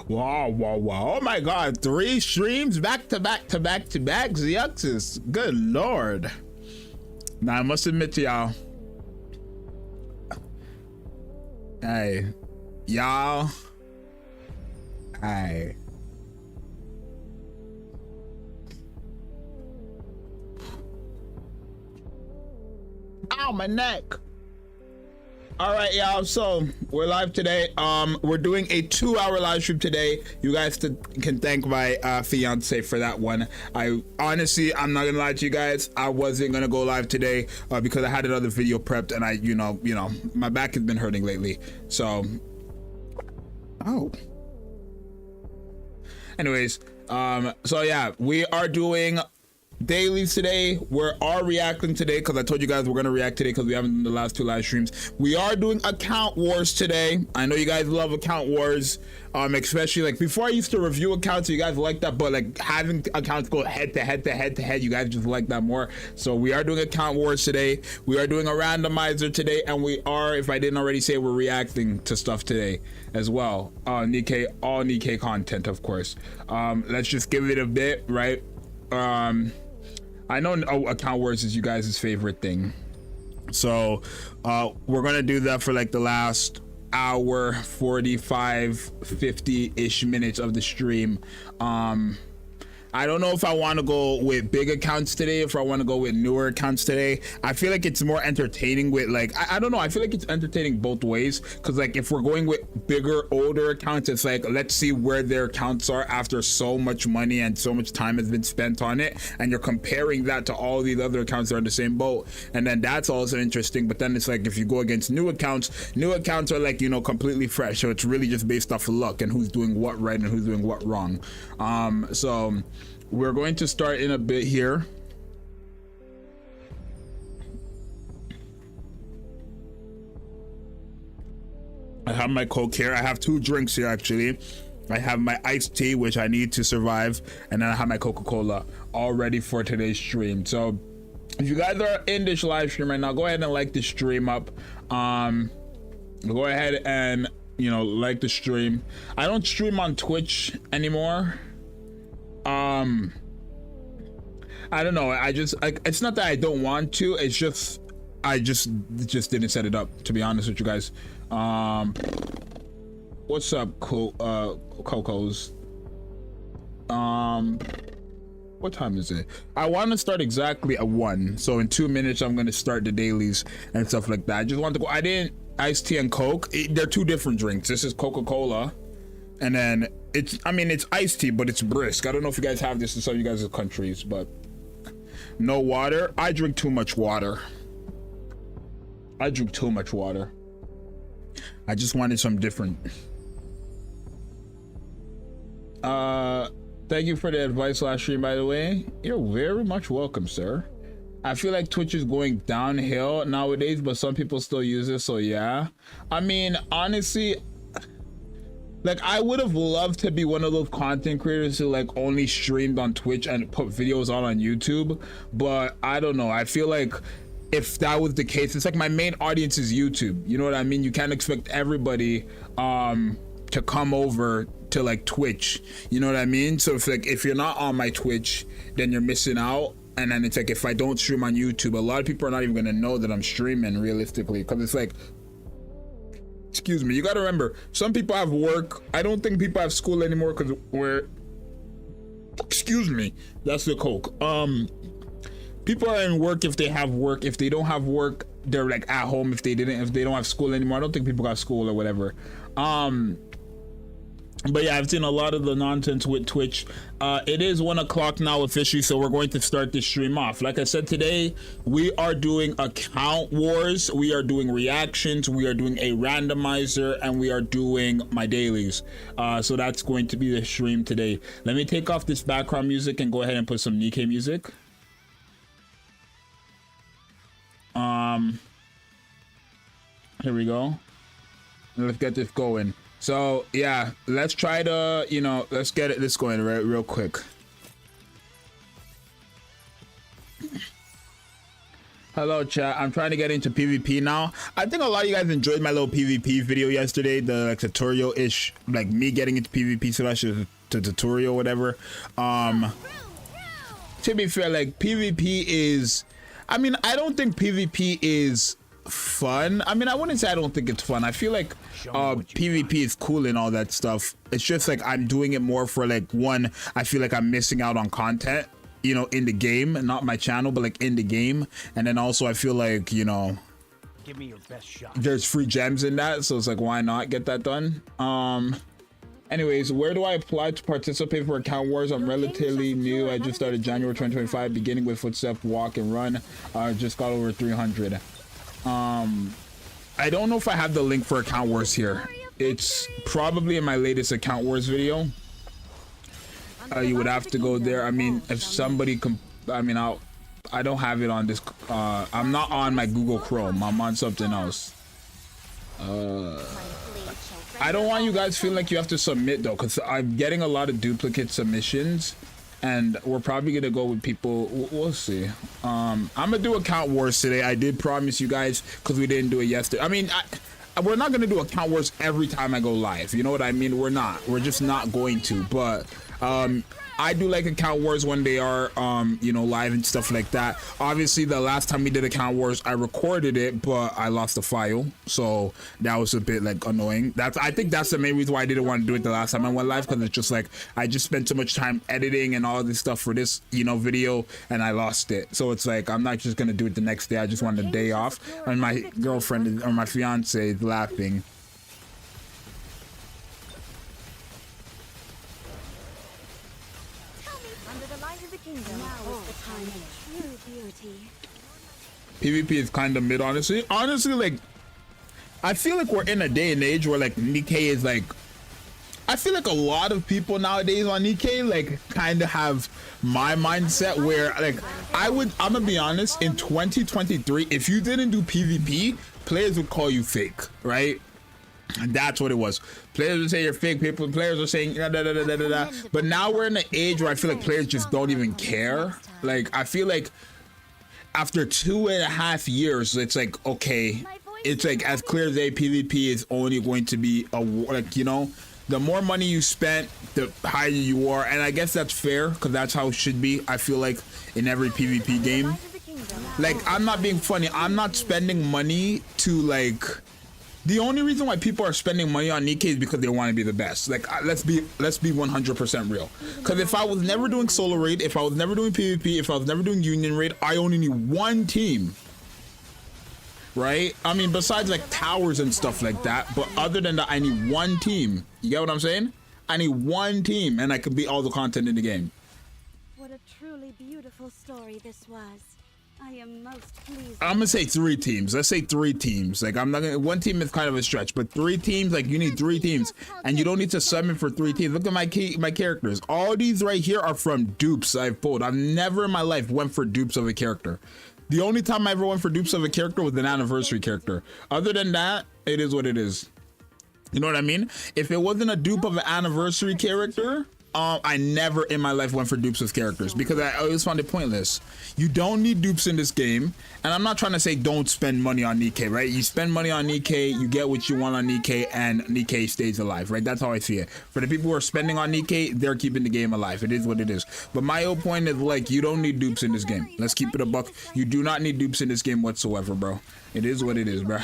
Wow, wow, wow. Oh my god, 3 streams back to back to back to back. Zxous. Good lord. Now I must admit to y'all. Hey. Y'all. Hey. Ow, my neck. All right, y'all, so we're live today. We're doing a 2-hour live stream today. You guys can thank my fiance for that one. I honestly, I'm not gonna lie to you guys, I wasn't gonna go live today because I had another video prepped, and I you know my back has been hurting lately. So anyways, so yeah, we are doing dailies today. We are reacting today because I told you guys we're gonna react today because we haven't done the last 2 live streams. We are doing account wars today. I know you guys love account wars, especially like before I used to review accounts, you guys like that, but like having accounts go head to head to head to head, you guys just like that more. So we are doing account wars today. We are doing a randomizer today, and we are, if I didn't already say, we're reacting to stuff today as well. Nikke, all Nikke content, of course. Let's just give it a bit, right? I know account wars is you guys' favorite thing, so we're gonna do that for like the last hour, 45-50-ish minutes of the stream. I don't know if I want to go with big accounts today, if I want to go with newer accounts today. I feel like it's more entertaining with like, I don't know, I feel like it's entertaining both ways, because like if we're going with bigger, older accounts, it's like, let's see where their accounts are after so much money and so much time has been spent on it, and you're comparing that to all these other accounts that are in the same boat, and then that's also interesting. But then it's like, if you go against new accounts are like, you know, completely fresh, so it's really just based off of luck and who's doing what right and who's doing what wrong. So we're going to start in a bit here. I have my Coke here. I have 2 drinks here actually. I have my iced tea, which I need to survive, and then I have my Coca-Cola all ready for today's stream. So if you guys are in this live stream right now, go ahead and like the stream up. Go ahead and, you know, like the stream. I don't stream on Twitch anymore. I don't know, I just like, it's not that I don't want to, it's just I just didn't set it up, to be honest with you guys. What's up, Cocos? What time is it? I want to start exactly at 1, so in 2 minutes I'm going to start the dailies and stuff like that. I just want to go, I didn't iced tea and Coke, they're 2 different drinks. This is Coca-Cola, and then it's, I mean, it's iced tea, but it's brisk. I don't know if you guys have this in some of you guys' countries, but no water. I drink too much water. I drink too much water. I just wanted some different. Thank you for the advice last stream, by the way. You're very much welcome, sir. I feel like Twitch is going downhill nowadays, but some people still use it, so yeah. I mean, honestly, like, I would have loved to be one of those content creators who like only streamed on Twitch and put videos on YouTube, but I don't know. I feel like if that was the case, it's like my main audience is YouTube. You know what I mean? You can't expect everybody to come over to like Twitch. You know what I mean? So if you're not on my Twitch, then you're missing out. And then it's like, if I don't stream on YouTube, a lot of people are not even gonna know that I'm streaming realistically, because it's like, excuse me, you gotta remember, some people have work. I don't think people have school anymore because we're, excuse me, that's the Coke. People are in work if they have work. If they don't have work, they're like at home. If they don't have school anymore. I don't think people got school or whatever. But yeah, I've seen a lot of the nonsense with Twitch. It is 1 o'clock now officially, so we're going to start this stream off. Like I said, today we are doing account wars, we are doing reactions, we are doing a randomizer, and we are doing my dailies. So that's going to be the stream today. Let me take off this background music and go ahead and put some Nikke music. Here we go. Let's get this going. So yeah, let's try to, you know, let's get this going real quick. Hello chat, I'm trying to get into PvP now. I think a lot of you guys enjoyed my little PvP video yesterday, the like tutorial-ish, like me getting into PvP slash the tutorial, whatever. To be fair, like PvP is, I mean, I don't think PvP is fun. I mean, I wouldn't say I don't think it's fun. I feel like PvP is cool and all that stuff. It's just like I'm doing it more for like, one, I feel like I'm missing out on content, you know, in the game, not my channel, but like in the game. And then also I feel like, you know, give me your best shot. There's free gems in that, so it's like, why not get that done? Anyways, where do I apply to participate for account wars? I'm relatively new. I just started January 2025, beginning with footstep, walk and run. Just got over 300. I don't know if I have the link for account wars here. It's probably in my latest account wars video. You would have to go there. I mean, if somebody I mean, I don't have it on this. I'm not on my Google Chrome. I'm on something else. I don't want you guys feeling like you have to submit though, because I'm getting a lot of duplicate submissions, and we're probably gonna go with people. We'll see. I'm gonna do account wars today. I did promise you guys, because we didn't do it yesterday. I mean, we're not gonna do account wars every time I go live. You know what I mean? We're not. We're just not going to. But I do like account wars when they are you know, live and stuff like that. Obviously the last time we did account wars I recorded it, but I lost the file, so that was a bit like annoying. I think that's the main reason why I didn't want to do it the last time I went live, because it's just like I just spent so much time editing and all this stuff for this, you know, video, and I lost it. So it's like I'm not just gonna do it the next day. I just wanted a day off, and my girlfriend or my fiance is laughing. PvP is kind of mid, honestly. Like I feel like we're in a day and age where like Nikke is like, I feel like a lot of people nowadays on Nikke like kind of have my mindset where like I'm gonna be honest, in 2023 if you didn't do PvP, players would call you fake, right? And that's what it was. Players would say you're fake. Players are saying da, da, da, da, da, da. But now we're in an age where I feel like players just don't even care. Like I feel like after 2.5 years, it's like, okay, it's like as clear as day, PvP is only going to be a like, you know, the more money you spent, the higher you are, and I guess that's fair because that's how it should be. I feel like in every PvP game, like I'm not being funny. I'm not spending money to like. The only reason why people are spending money on Nikke is because they want to be the best. Like, let's be 100% real. Because if I was never doing solo raid, if I was never doing PvP, if I was never doing union raid, I only need one team, right? I mean, besides like towers and stuff like that, but other than that, I need one team. You get what I'm saying? I need one team, and I could beat all the content in the game. What a truly beautiful story this was. I am most pleased. I'm gonna say 3 teams. Let's say 3 teams. Like I'm not gonna. One team is kind of a stretch, but 3 teams. Like you need 3 teams, and you don't need to summon for 3 teams. Look at my characters. All these right here are from dupes I've pulled. I've never in my life went for dupes of a character. The only time I ever went for dupes of a character was an anniversary character. Other than that, it is what it is. You know what I mean? If it wasn't a dupe of an anniversary character, I never in my life went for dupes with characters because I always found it pointless. You don't need dupes in this game, and I'm not trying to say don't spend money on Nikke, right? You spend money on Nikke, you get what you want on Nikke, and Nikke stays alive, right? That's how I see it. For the people who are spending on Nikke, they're keeping the game alive. It is what it is. But my whole point is like, you don't need dupes in this game. Let's keep it a buck. You do not need dupes in this game whatsoever, bro. It is what it is, bro.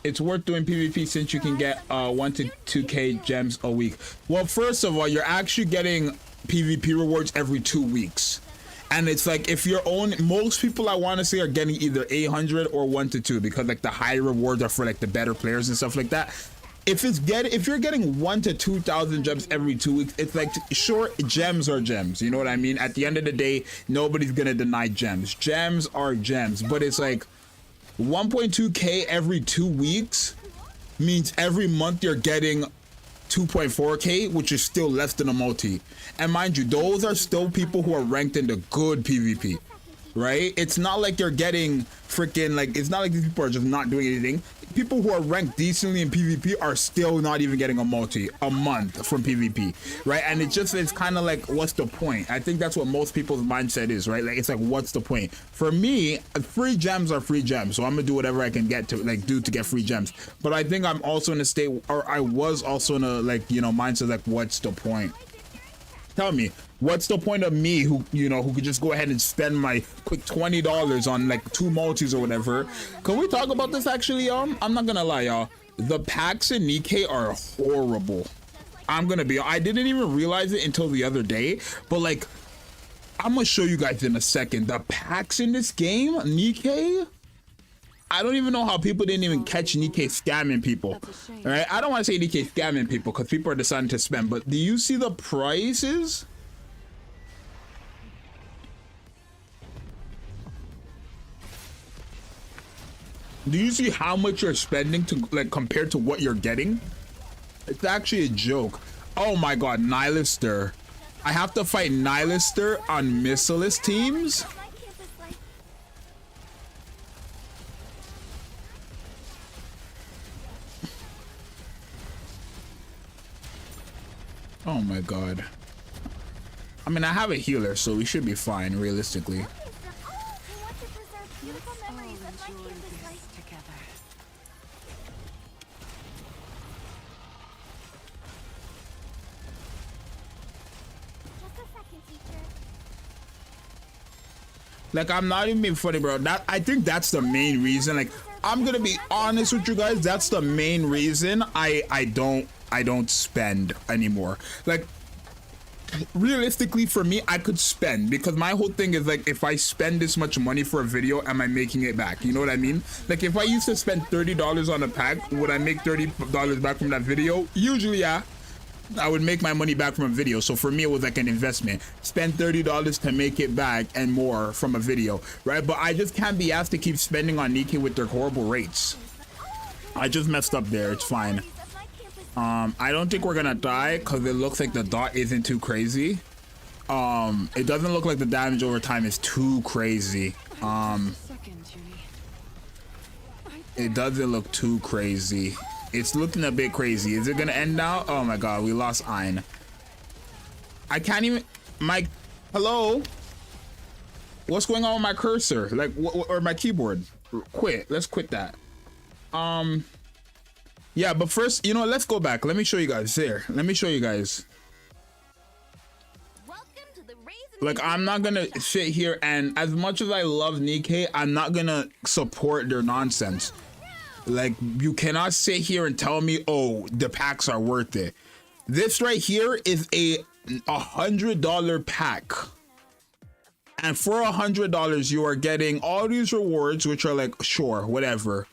It's worth doing PvP since you can get 1 to 2k gems a week. Well, first of all, you're actually getting PvP rewards every 2 weeks. And it's like, if you're on, most people I want to say are getting either 800 or 1 to 2 because like the high rewards are for like the better players and stuff like that. If you're getting 1 to 2,000 gems every 2 weeks, it's like, sure, gems are gems. You know what I mean? At the end of the day, nobody's gonna deny gems. Gems are gems, but it's like 1.2k every 2 weeks means every month you're getting 2.4k, which is still less than a multi. And mind you, those are still people who are ranked in the good PvP, right? It's not like you're getting freaking like, it's not like these people are just not doing anything. people who are ranked decently in PvP are still not even getting a multi a month from PvP, right? And it's kind of like, what's the point? I think that's what most people's mindset is, right? Like, it's like, what's the point? For me, free gems are free gems, so I'm gonna do whatever I can get to like do to get free gems. But I think I'm also in a state, or I was also in a, like, you know, mindset like, what's the point? Tell me, what's the point of me who, you know, who could just go ahead and spend my quick $20 on like 2 multis or whatever? Can we talk about this actually, y'all? I'm not gonna lie, y'all. The packs in Nikke are horrible. I didn't even realize it until the other day, but like, I'm gonna show you guys in a second. The packs in this game, Nikke, I don't even know how people didn't even catch Nikke scamming people. All right, I don't want to say Nikke scamming people because people are deciding to spend, but do you see the prices? Do you see how much you're spending to like compared to what you're getting? It's actually a joke. Oh my god, Nihilister. I have to fight Nihilister on Missilist teams? Oh my god. I mean, I have a healer, so we should be fine, realistically. Like, I'm not even being funny, bro. I think that's the main reason. Like, I'm gonna be honest with you guys. That's the main reason I don't spend anymore. Like, realistically, for me, I could spend, because my whole thing is like, if I spend this much money for a video, am I making it back? You know what I mean? Like, if I used to spend $30 on a pack, would I make $30 back from that video? Usually, yeah. I would make my money back from a video. So for me, it was like an investment. Spend $30 to make it back and more from a video, right? But I just can't be asked to keep spending on Nikke with their horrible rates. I just messed up there. It's fine. I don't think we're gonna die because it looks like the dot isn't too crazy. It doesn't look like the damage over time is too crazy. It doesn't look too crazy. It's looking a bit crazy. Is it gonna end now? Oh my god, we lost Ein. I can't even, hello? What's going on with my cursor? Like, or my keyboard? Quit, let's quit that. Yeah, but first, you know, let's go back. Let me show you guys here. Let me show you guys. Like, I'm not gonna sit here and, as much as I love Nikke, I'm not gonna support their nonsense. Like, you cannot sit here and tell me, oh, the packs are worth it. This right here is a $100 pack. And for $100, you are getting all these rewards, which are like, sure, whatever.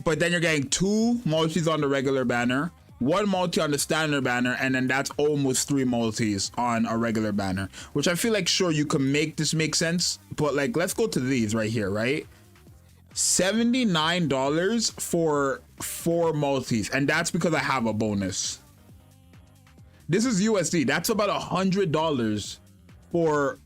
But then you're getting 2 multis on the regular banner, 1 multi on the standard banner, and then that's almost 3 multis on a regular banner. Which I feel like, sure, you can make this make sense. But like, let's go to these right here, right? $79 for 4 multis, and that's because I have a bonus. This is USD. That's about $100 for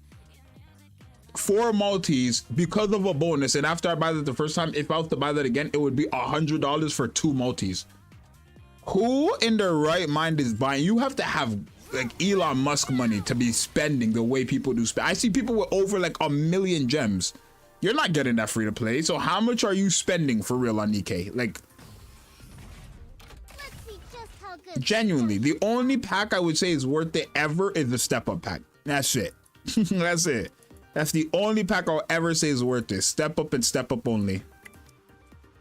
4 multis because of a bonus. And after I buy that the first time, if I was to buy that again, it would be $100 for 2 multis. Who in their right mind is buying? You have to have like Elon Musk money to be spending the way people do spend. I see people with over like 1 million gems. You're not getting that free to play. So how much are you spending for real on Nikke? Like, genuinely, the only pack I would say is worth it ever is the step up pack. That's it. That's it. That's the only pack I'll ever say is worth it. Step up and step up only.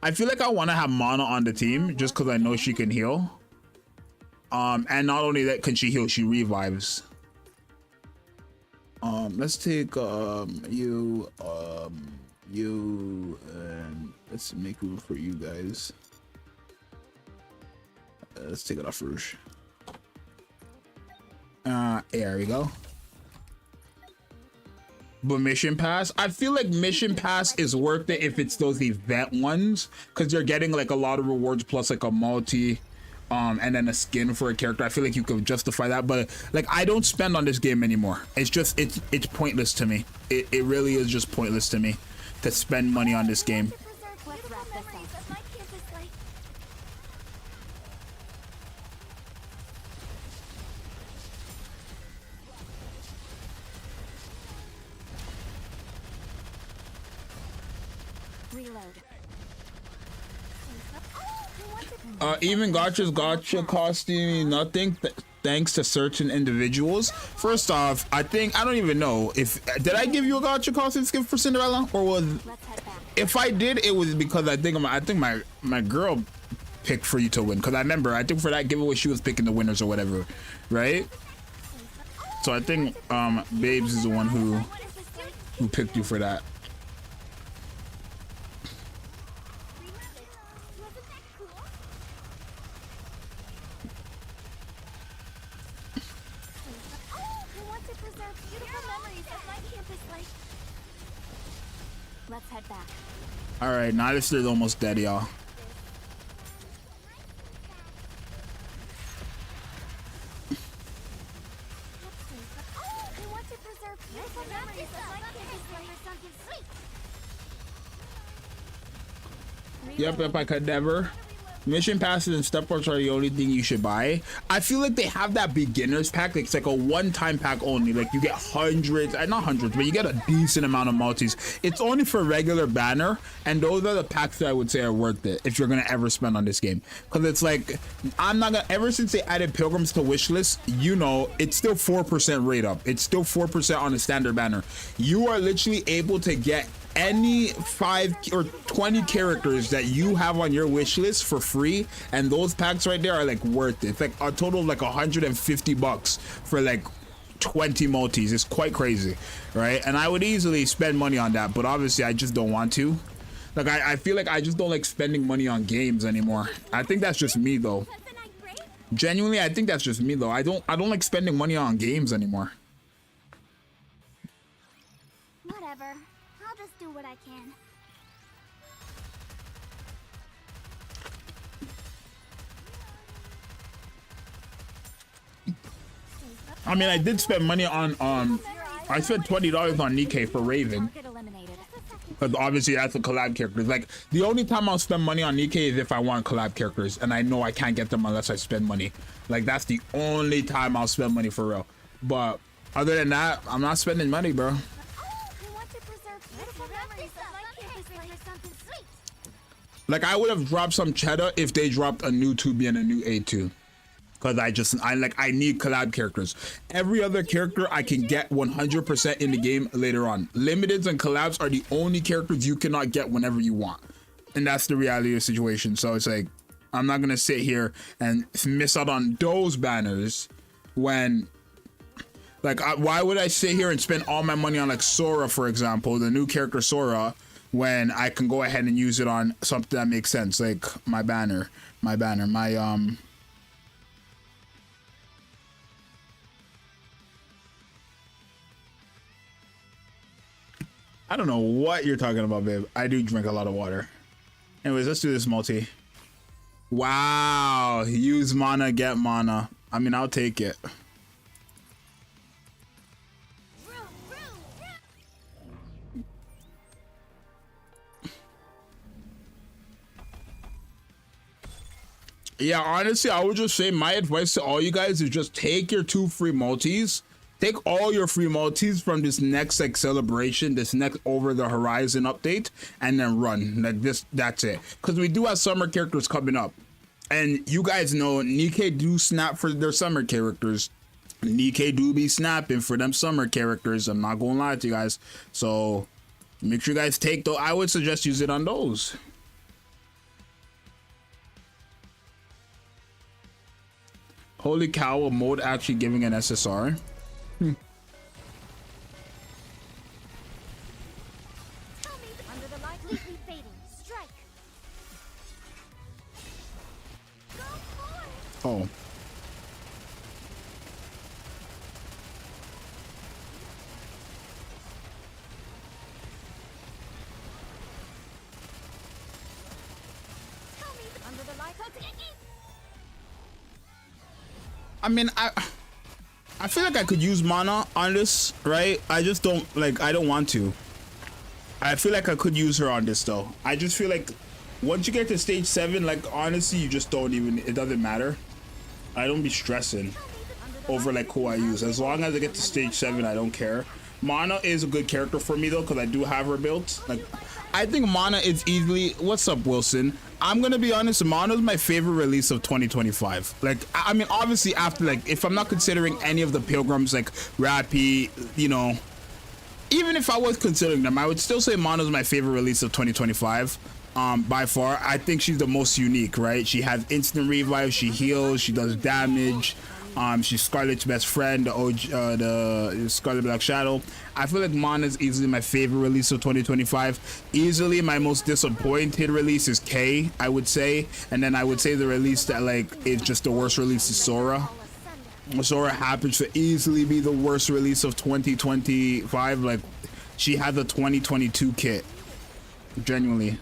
I feel like I want to have Mana on the team just because I know she can heal. And not only that can she heal, she revives. Let's take you, and let's make room for you guys. Let's take it off Rouge. There we go. But Mission Pass, I feel like Mission Pass is worth it if it's those event ones, because you're getting like a lot of rewards plus like a multi. And then a skin for a character. I feel like you could justify that, but like, I don't spend on this game anymore. It's just, it's pointless to me. It really is just pointless to me to spend money on this game. Even gotcha's gotcha costing me nothing thanks to certain individuals. First off, I don't even know if did I give you a gotcha costing gift for Cinderella, or was if I did, it was because I think my girl picked for you to win, because I remember I think for that giveaway she was picking the winners or whatever, right? So I think Babes is the one who picked you for that. Let's head back. All right, now this is almost dead, y'all. Yep, I could never. Mission passes and step ups are the only thing you should buy. I feel like they have that beginners pack. It's like a one-time pack only. Like you get hundreds, not hundreds, but you get a decent amount of multis. It's only for regular banner, and those are the packs that I would say are worth it if you're gonna ever spend on this game. Because it's like, I'm not gonna, ever since they added pilgrims to wishlist, you know, it's still 4% rate up. It's still 4% on a standard banner. You are literally able to get any 5 or 20 characters that you have on your wish list for free, and those packs right there are like worth it. It's like a total of like $150 for like 20 multis. It's quite crazy, right? And I would easily spend money on that, but obviously I just don't want to. Like I feel like I just don't like spending money on games anymore. I think that's just me though. Genuinely, I think that's just me though. I don't like spending money on games anymore. Whatever. I'll just do what I can. I mean, I did spend money on I spent $20 on Nikke for Raven, because obviously that's a collab character. Like the only time I'll spend money on Nikke is if I want collab characters, and I know I can't get them unless I spend money. Like that's the only time I'll spend money for real. But other than that, I'm not spending money, bro. Like I would have dropped some cheddar if they dropped a new 2B and a new A2, because I need collab characters. Every other character I can get 100% in the game later on. Limiteds and collabs are the only characters you cannot get whenever you want, and that's the reality of the situation. So it's like I'm not gonna sit here and miss out on those banners when, like, why would I sit here and spend all my money on like Sora, for example, the new character Sora, when I can go ahead and use it on something that makes sense, like my banner, my I don't know what you're talking about, babe. I do drink a lot of water. Anyways, let's do this multi. Wow, use mana, get mana. I mean, I'll take it. Yeah, honestly, I would just say my advice to all you guys is just take your 2 free multis. Take all your free multis from this next like celebration, this next over the horizon update, and then run like this. That's it. Because we do have summer characters coming up, and you guys know Nikke do snap for their summer characters. Nikke do be snapping for them summer characters. I'm not gonna lie to you guys. So make sure you guys take those. I would suggest use it on those. Holy cow, a mode actually giving an SSR. Under the light, leave me fading. Strike. Go for it. Oh. Under the light, I mean, I feel like I could use mana on this, right? I just don't like, I don't want to. I feel like I could use her on this though. I just feel like once you get to stage 7, like honestly, you just don't even, it doesn't matter. I don't be stressing over like who I use. As long as I get to stage 7, I don't care. Mana is a good character for me though, because I do have her built. Like, I think Mana is easily. What's up, Wilson? I'm gonna be honest. Mana is my favorite release of 2025. Like, I mean, obviously after, like, if I'm not considering any of the pilgrims like Rappy, you know, even if I was considering them, I would still say Mana is my favorite release of 2025. By far. I think she's the most unique, right? She has instant revive, she heals, she does damage. She's Scarlet's best friend, the OG, the Scarlet Black Shadow. I feel like Mana is easily my favorite release of 2025. Easily my most disappointed release is K, I would say. And then I would say the release that like is just the worst release is Sora. Sora happens to easily be the worst release of 2025. Like, she had the 2022 kit. Genuinely.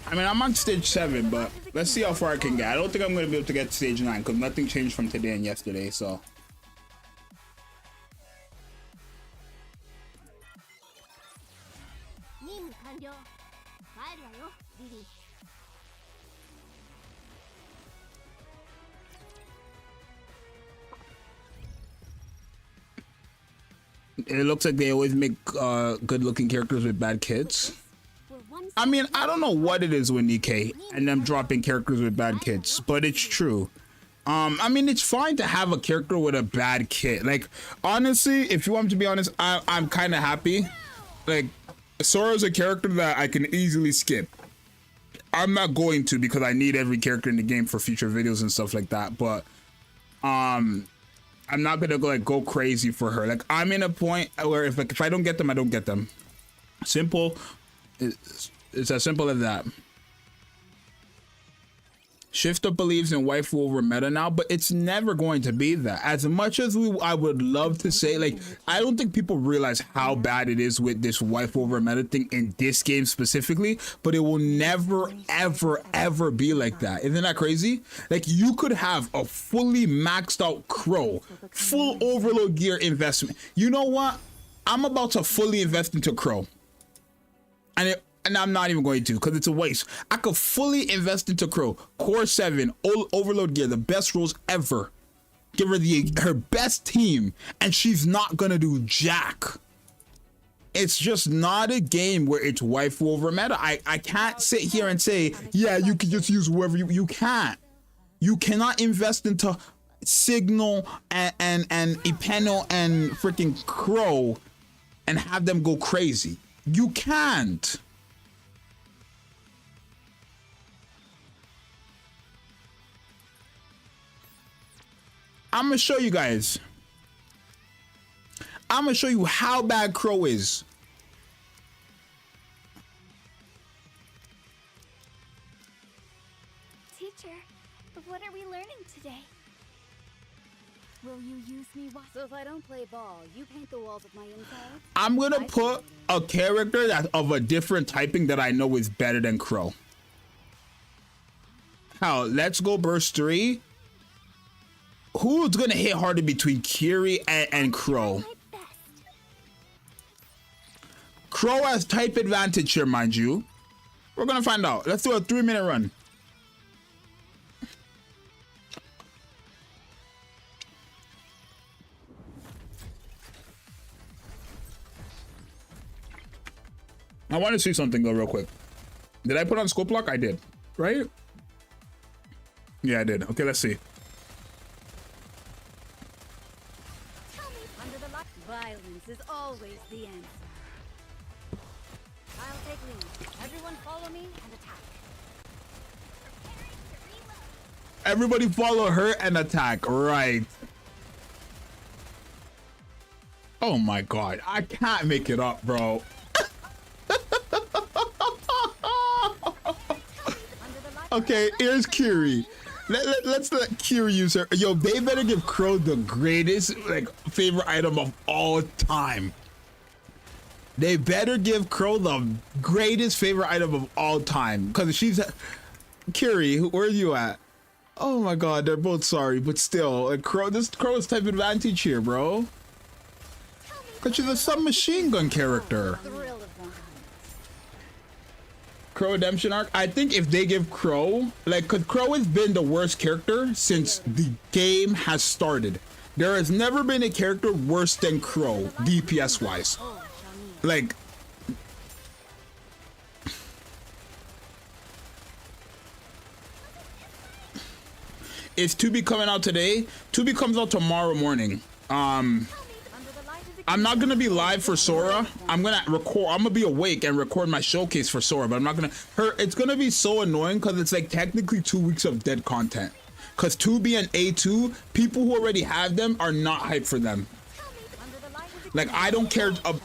I mean, I'm on stage 7, but let's see how far I can get. I don't think I'm going to be able to get to stage 9 because nothing changed from today and yesterday, so. It looks like they always make good-looking characters with bad kits. I mean, I don't know what it is with Nikke and them dropping characters with bad kits, but it's true. I mean, it's fine to have a character with a bad kit. Like, honestly, if you want me to be honest, I'm kind of happy. Like, Sora's a character that I can easily skip. I'm not going to because I need every character in the game for future videos and stuff like that, but I'm not gonna go crazy for her. Like, I'm in a point where if I don't get them, I don't get them. Simple. It's as simple as that. Shifter believes in waifu over meta now, but it's never going to be that. As much as I would love to say, like, I don't think people realize how bad it is with this waifu over meta thing in this game specifically, but it will never, ever, ever be like that. Isn't that crazy? Like, you could have a fully maxed out Crow, full overload gear investment. You know what? I'm about to fully invest into Crow. And I'm not even going to because it's a waste. I could fully invest into Crow, Core 7, overload gear, the best rolls ever. Give her her best team, and she's not gonna do jack. It's just not a game where it's waifu over meta. I can't sit here and say, yeah, you can just use whoever you can't. You cannot invest into Signal and Ipeno and freaking Crow and have them go crazy. You can't. I'm gonna show you guys. I'm gonna show you how bad Crow is. Teacher, what are we learning today? Will you use me? So if I don't play ball, you paint the walls of my inside? I'm gonna put a character that's of a different typing that I know is better than Crow. How? Let's go burst 3. Who's gonna hit harder between Kiri and Crow? Crow has type advantage here, mind you. We're gonna find out. Let's do a 3-minute run. I want to see something though real quick. Did I put on scope lock? I did, right? Yeah, I did. Okay, let's see. Violence is always the answer. I'll take lead. Everyone follow me and attack. Everybody follow her and attack, right? Oh my god, I can't make it up, bro. Okay, here's Kiri. Let's let Kiri use her. Yo, they better give Crow the greatest, like, favorite item of all time. They better give Crow the greatest favorite item of all time. Because she's... Kiri, where are you at? Oh my god, they're both sorry, but still, like, this Crow is type advantage here, bro. Because she's a submachine gun character. Crow redemption arc. I think if they give Crow, like, cause Crow has been the worst character since the game has started. There has never been a character worse than Crow, DPS wise. Like, is 2B coming out today? 2B comes out tomorrow morning. I'm not gonna be live for Sora. I'm gonna record. I'm gonna be awake and record my showcase for Sora, but I'm not gonna. It's gonna be so annoying because it's like technically 2 weeks of dead content. Because 2B and A2, people who already have them are not hyped for them. Like, I don't care about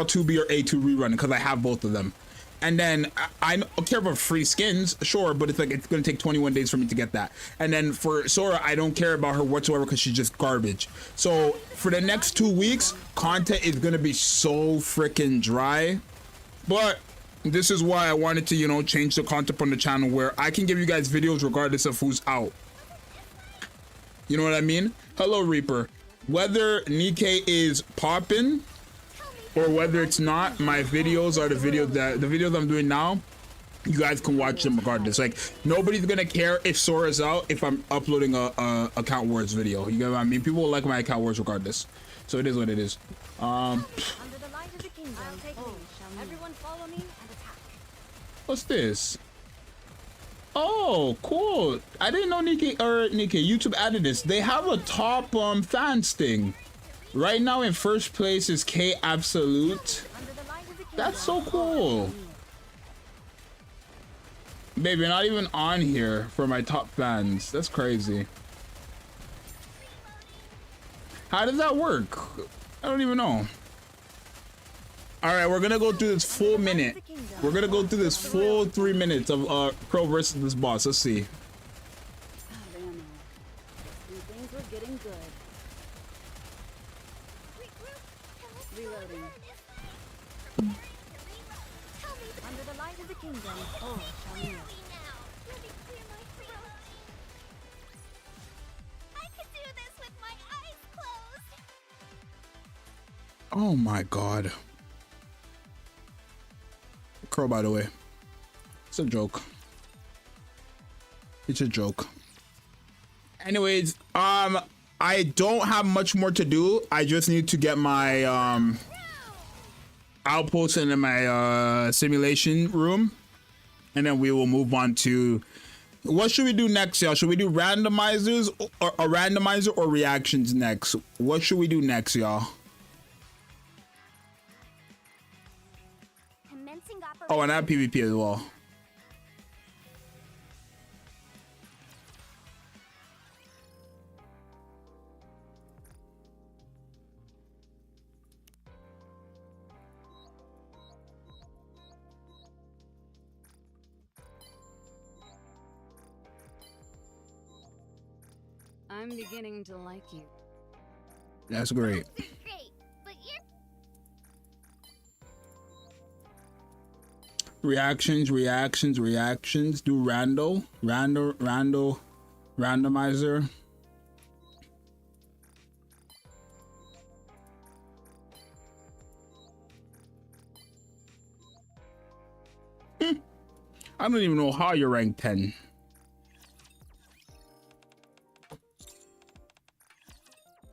2B or A2 rerunning because I have both of them. And then I care about free skins, sure, but it's like it's gonna take 21 days for me to get that. And then for Sora, I don't care about her whatsoever because she's just garbage. So for the next 2 weeks, content is gonna be so freaking dry. But this is why I wanted to, you know, change the content on the channel where I can give you guys videos regardless of who's out. You know what I mean? Hello, Reaper. Whether Nikke is popping or whether it's not, my videos are the videos I'm doing now. You guys can watch them regardless. Like, nobody's gonna care if Sora's out if I'm uploading a Account Wars video. You get what I mean? People will like my Account Wars regardless. So it is what it is. What's this? Oh, cool. I didn't know Nikke YouTube added this. They have a top fans thing. Right now in first place is K Absolute. That's so cool. Baby, not even on here for my top fans. That's crazy. How does that work? I don't even know. All right, we're gonna go through this full minute. We're gonna go through this full 3 minutes of Crow versus this boss. Let's see. Things were getting good. Reloading. Under the light of the kingdom, oh, shall we? I could do this with my eyes closed. Oh my god. Crow, by the way. It's a joke. It's a joke. Anyways, I don't have much more to do. I just need to get my outpost into my simulation room, and then we will move on to what should we do next, y'all? Should we do randomizers or a randomizer or reactions next? What should we do next, y'all? Oh, and I have PvP as well. I'm beginning to like you. That's great. Great, but you're Reactions. Do randomizer. I don't even know how you're ranked 10.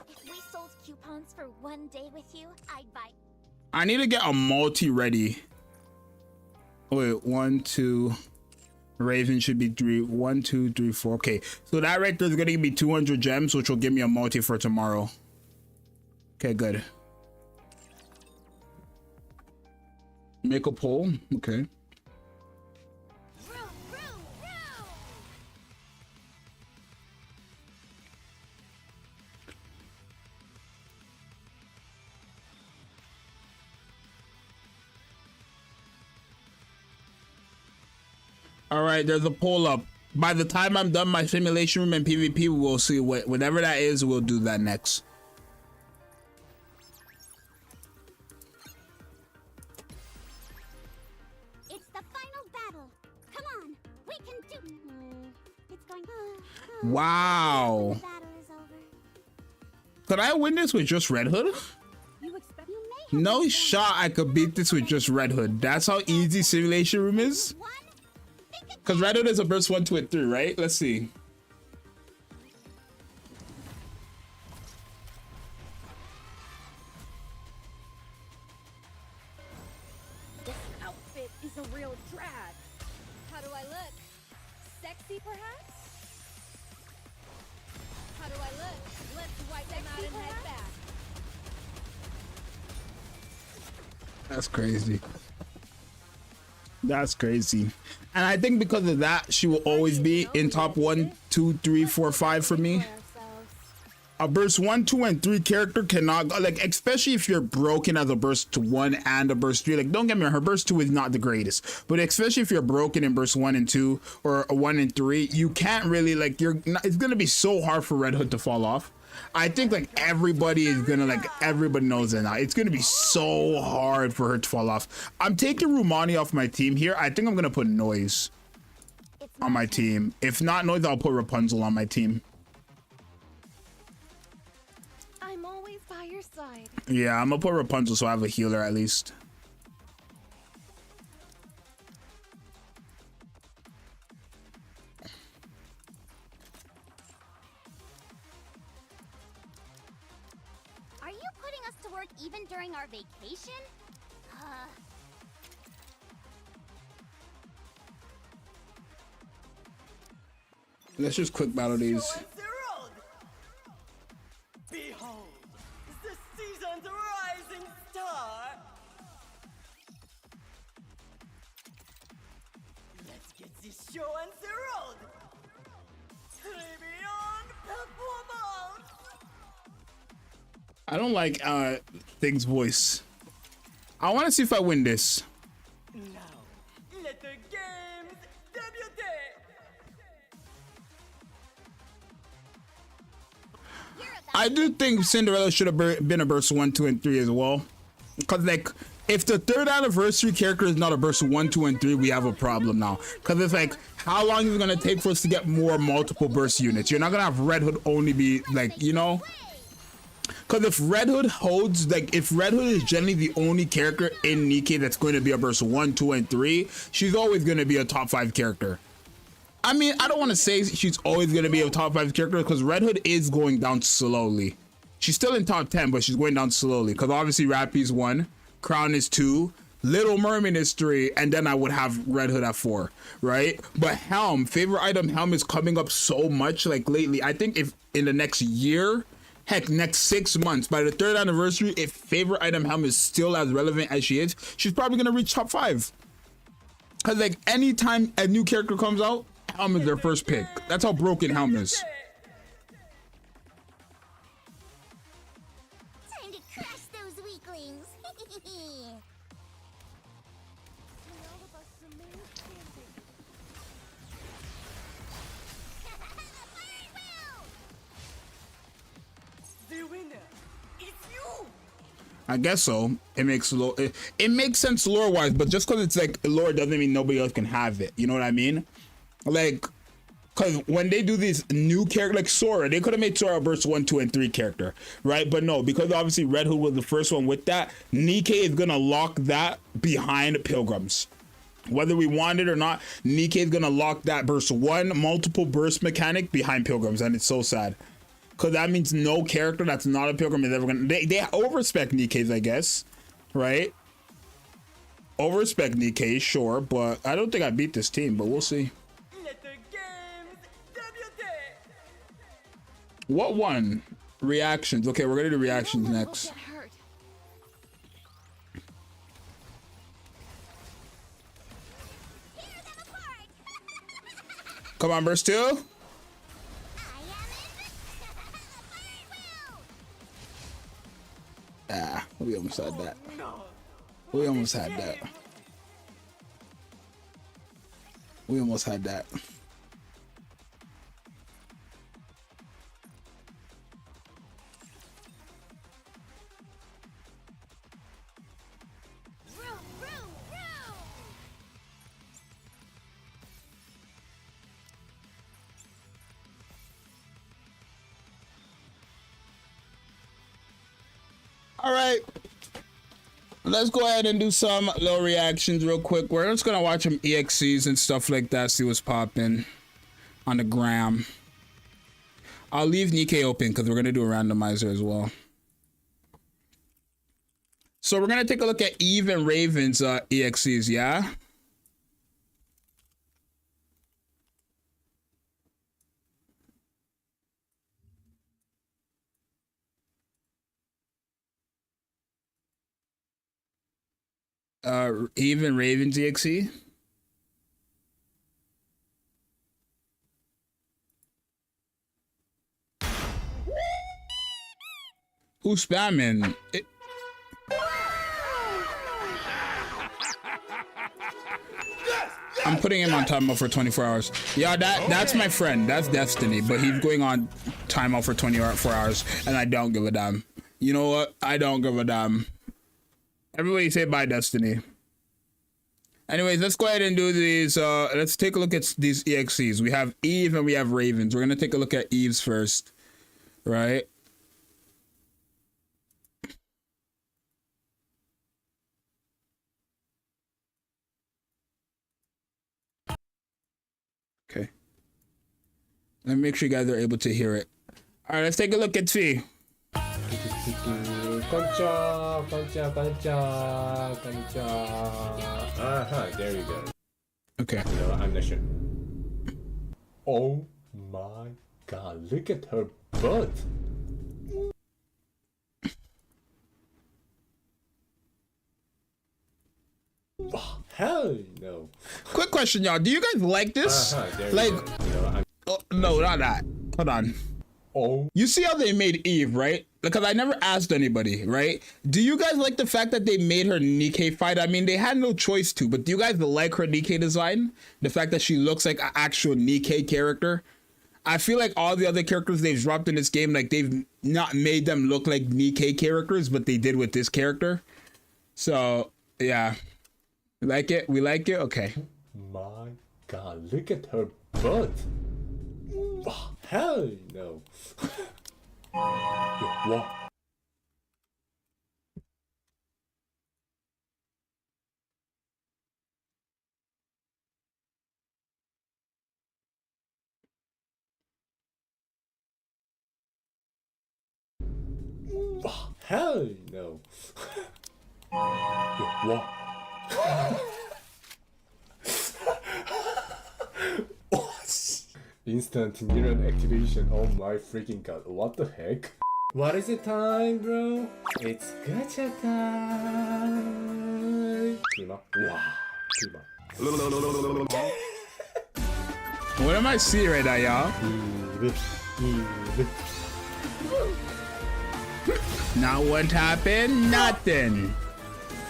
If we sold coupons for 1 day with you, I'd buy. I need to get a multi ready. Wait, 1, 2. Raven should be 3. 1, 2, 3, 4. Okay, so that right there is gonna give me 200 gems, which will give me a multi for tomorrow. Okay, good. Make a poll. Okay. All right, there's a poll up. By the time I'm done my simulation room and PvP, we'll see whatever that is. We'll do that next. It's the final battle. Come on, we can do. It's going. Wow. The battle is over. Could I win this with just Red Hood? You expect you may have No shot I could beat this with just Red Hood. That's how easy simulation room is. one. Think again. Because Red Hood is a burst 1, 2, and 3, right? Let's see. This outfit is a real drag. How do I look? Sexy, perhaps? How do I look? Let's wipe them out and head back. That's crazy. That's crazy. And I think because of that, she will always be in top 1, 2, 3, 4, 5 for me. A burst 1, 2, and 3 character cannot go, like, especially if you're broken as a burst 1 and a burst 3. Like, don't get me wrong, her burst 2 is not the greatest, but especially if you're broken in burst 1 and 2 or 1 and 3, you can't really, like, it's gonna be so hard for Red Hood to fall off. I think like everybody is gonna, like, everybody knows it now. It's gonna be so hard for her to fall off. I'm taking Rumani off my team here. I think I'm gonna put Noise on my team. If not Noise, I'll put Rapunzel on my team. I'm always by your side. Yeah, I'm gonna put Rapunzel so I have a healer at least. Are you putting us to work even during our vacation? Let's just quick battle these. Behold, the season's rising star. Let's get this show on the road. Beyond performance. I don't like Thing's voice. I want to see if I win this. Now, let the games debut. I do think Cinderella should have been a burst 1, 2, and 3 as well. Because, like, if the 3rd anniversary character is not a burst 1, 2, and 3, we have a problem now. Because it's like, how long is it going to take for us to get more multiple burst units? You're not going to have Red Hood only be, like, you know? Because if Red Hood holds, like, if Red Hood is generally the only character in Nikke that's going to be a burst 1, 2, and 3, she's always going to be a top 5 character. I mean, I don't want to say she's always going to be a top 5 character because Red Hood is going down slowly. She's still in top 10, but she's going down slowly because obviously Rappy's 1, Crown is 2, Little Mermaid is 3, and then I would have Red Hood at 4, right? But Helm, favorite item Helm is coming up so much, like, lately. I think if in the next year, heck, next 6 months, by the 3rd anniversary, if favorite item Helm is still as relevant as she is, she's probably going to reach top 5. Because, like, anytime a new character comes out, Helm is their first pick. That's how broken Helm is. Time to crush those weaklings. The winner, it's you. I guess so. It makes it makes sense lore wise, but just because it's like lore doesn't mean nobody else can have it. You know what I mean? Like, because when they do these new characters, like Sora, they could have made Sora a burst 1, 2, and 3 character, right? But no, because obviously Red Hood was the first one with that, Nikke is gonna lock that behind Pilgrims. Whether we want it or not, Nikke is gonna lock that burst 1 multiple burst mechanic behind Pilgrims, and it's so sad. Because that means no character that's not a Pilgrim is ever gonna. They overspec Nikke's, I guess, right? Overspec Nikke, sure, but I don't think I beat this team, but we'll see. Let the games debut. What one? Reactions. Okay, we're gonna do reactions next. Come on, burst 2. Ah, we almost had that. We almost had that. We almost had that. All right, let's go ahead and do some little reactions real quick. We're just gonna watch some EXCs and stuff like that, see what's popping on the gram. I'll leave Nikke open because we're gonna do a randomizer as well. So we're gonna take a look at Eve and Raven's EXCs, yeah? Eve and Raven's EXE. Who's spamming? I'm putting him on timeout for 24 hours. Yeah, that's my friend. That's Destiny, but he's going on timeout for 24 hours, and I don't give a damn. You know what? I don't give a damn. Everybody say bye, Destiny. Anyways, let's go ahead and do these. Let's take a look at these EXCs. We have Eve and we have Ravens. We're gonna take a look at Eve's first, right? Okay. Let me make sure you guys are able to hear it. All right, let's take a look at T. There you go. Okay. You know, I'm not sure. Oh my god, look at her butt. Oh, hell no. Quick question, y'all. Do you guys like this? Like, you know, oh, no, not that. Hold on. oh, You see how they made Eve, right? Because I never asked anybody, right? Do you guys like the fact that they made her Nikke fight? I mean, they had no choice to, but do you guys like her Nikke design? The fact that she looks like an actual Nikke character? I feel like all the other characters they've dropped in this game, like they've not made them look like Nikke characters, but they did with this character. So, yeah. You like it? We like it? Okay. my god, look at her butt. Oh, hell no. What? Oh, hell no. What? Instant neuron activation. Oh my freaking god. What the heck? What is the time, bro? It's gacha time. Prima. Wow. Prima. What am I seeing right now, y'all? Not what happened? Nothing.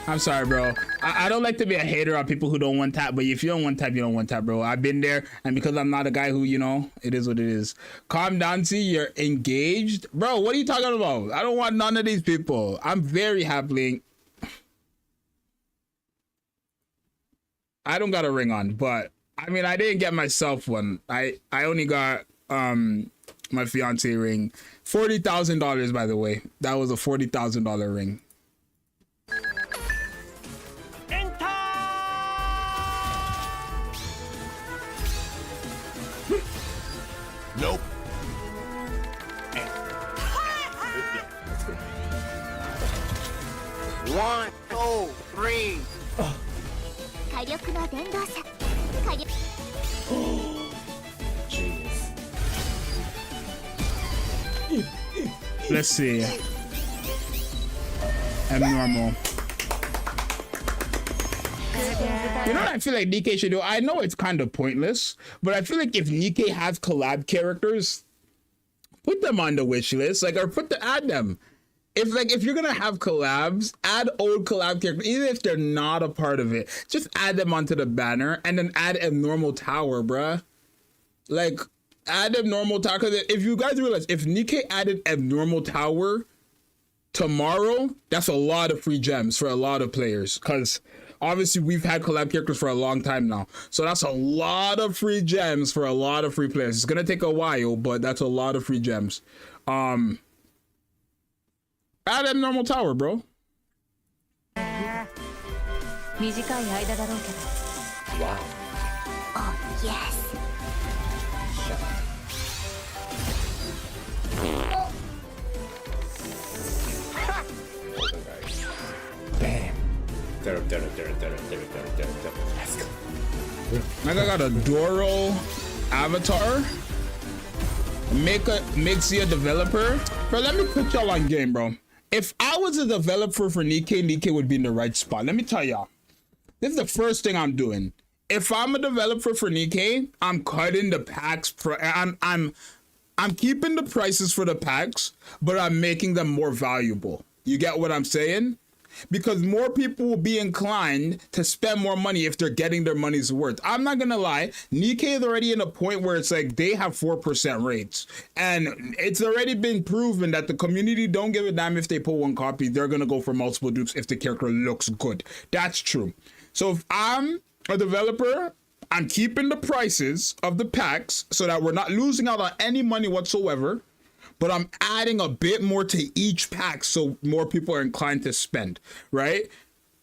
I'm sorry, bro. I don't like to be a hater on people who don't one tap, but if you don't one tap, you don't one tap, bro. I've been there, and because I'm not a guy who, you know, it is what it is. Calm down, see, you're engaged. Bro, what are you talking about? I don't want none of these people. I'm very happily... I don't got a ring on, but, I mean, I didn't get myself one. I only got my fiance ring. $40,000, by the way. That was a $40,000 ring. Nope. 1, 2, 3. 火力の伝導者火力 Genius. Let's see. Abnormal. You know what I feel like Nikke should do? I know it's kind of pointless, but I feel like if Nikke has collab characters, put them on the wish list, like, or add them. if you're gonna have collabs, add old collab characters, even if they're not a part of it. Just add them onto the banner and then add Abnormal Tower, bruh. Like, add Abnormal Tower. Because if you guys realize, if Nikke added Abnormal Tower tomorrow, that's a lot of free gems for a lot of players. Because obviously we've had collab characters for a long time now, so that's a lot of free gems for a lot of free players. It's gonna take a while, but that's a lot of free gems. Add Abnormal Tower, bro. Wow. Oh, yes. Bam. Let's go. I got a Doro avatar. Makes you a developer. Bro, let me put y'all on game, bro. If I was a developer for Nikke would be in the right spot. Let me tell y'all. This is the first thing I'm doing. If I'm a developer for Nikke, I'm cutting the packs. I'm keeping the prices for the packs, but I'm making them more valuable. You get what I'm saying? Because more people will be inclined to spend more money if they're getting their money's worth. I'm not gonna lie, Nikke is already in a point where it's like they have 4% rates, and it's already been proven that the community don't give a damn if they pull one copy. They're gonna go for multiple dupes if the character looks good. That's true. So if I'm a developer, I'm keeping the prices of the packs so that we're not losing out on any money whatsoever, but I'm adding a bit more to each pack so more people are inclined to spend, right?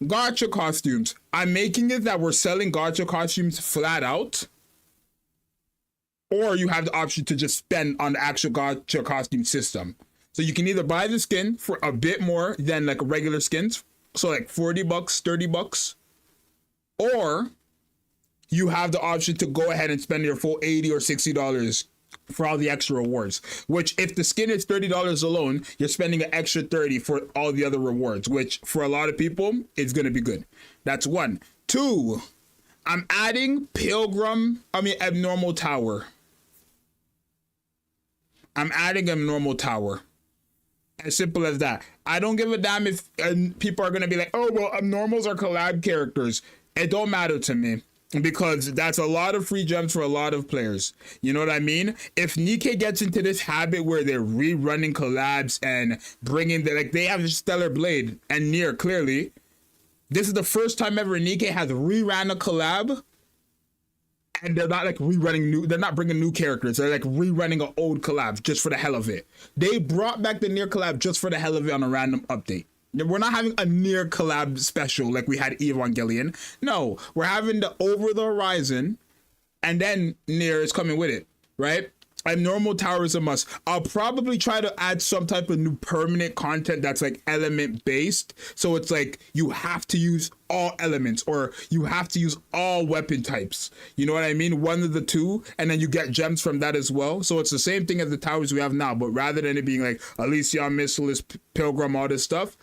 Gacha costumes. I'm making it that we're selling gacha costumes flat out, or you have the option to just spend on the actual gacha costume system. So you can either buy the skin for a bit more than like regular skins, so like 40 bucks, 30 bucks, or you have the option to go ahead and spend your full $80 or $60 for all the extra rewards, which if the skin is $30 alone, you're spending an extra $30 for all the other rewards, which for a lot of people, it's going to be good. That's one. Two, I'm adding Abnormal Tower. I'm adding Abnormal Tower. As simple as that. I don't give a damn if people are going to be like, oh, well, Abnormals are collab characters. It don't matter to me, because that's a lot of free gems for a lot of players. You know what I mean? If Nikke gets into this habit where they're rerunning collabs and bringing they have Stellar Blade and Nier, clearly, this is the first time ever Nikke has reran a collab, and they're not like they're not bringing new characters. They're like rerunning an old collab just for the hell of it. They brought back the Nier collab just for the hell of it on a random update. We're not having a Nier collab special like we had Evangelion. No, we're having the Over the Horizon, and then Nier is coming with it, right? Abnormal Tower is a must. I'll probably try to add some type of new permanent content that's like element based. So it's like you have to use all elements, or you have to use all weapon types. You know what I mean? One of the two, and then you get gems from that as well. So it's the same thing as the towers we have now, but rather than it being like Elysian, Missile, Pilgrim, all this stuff,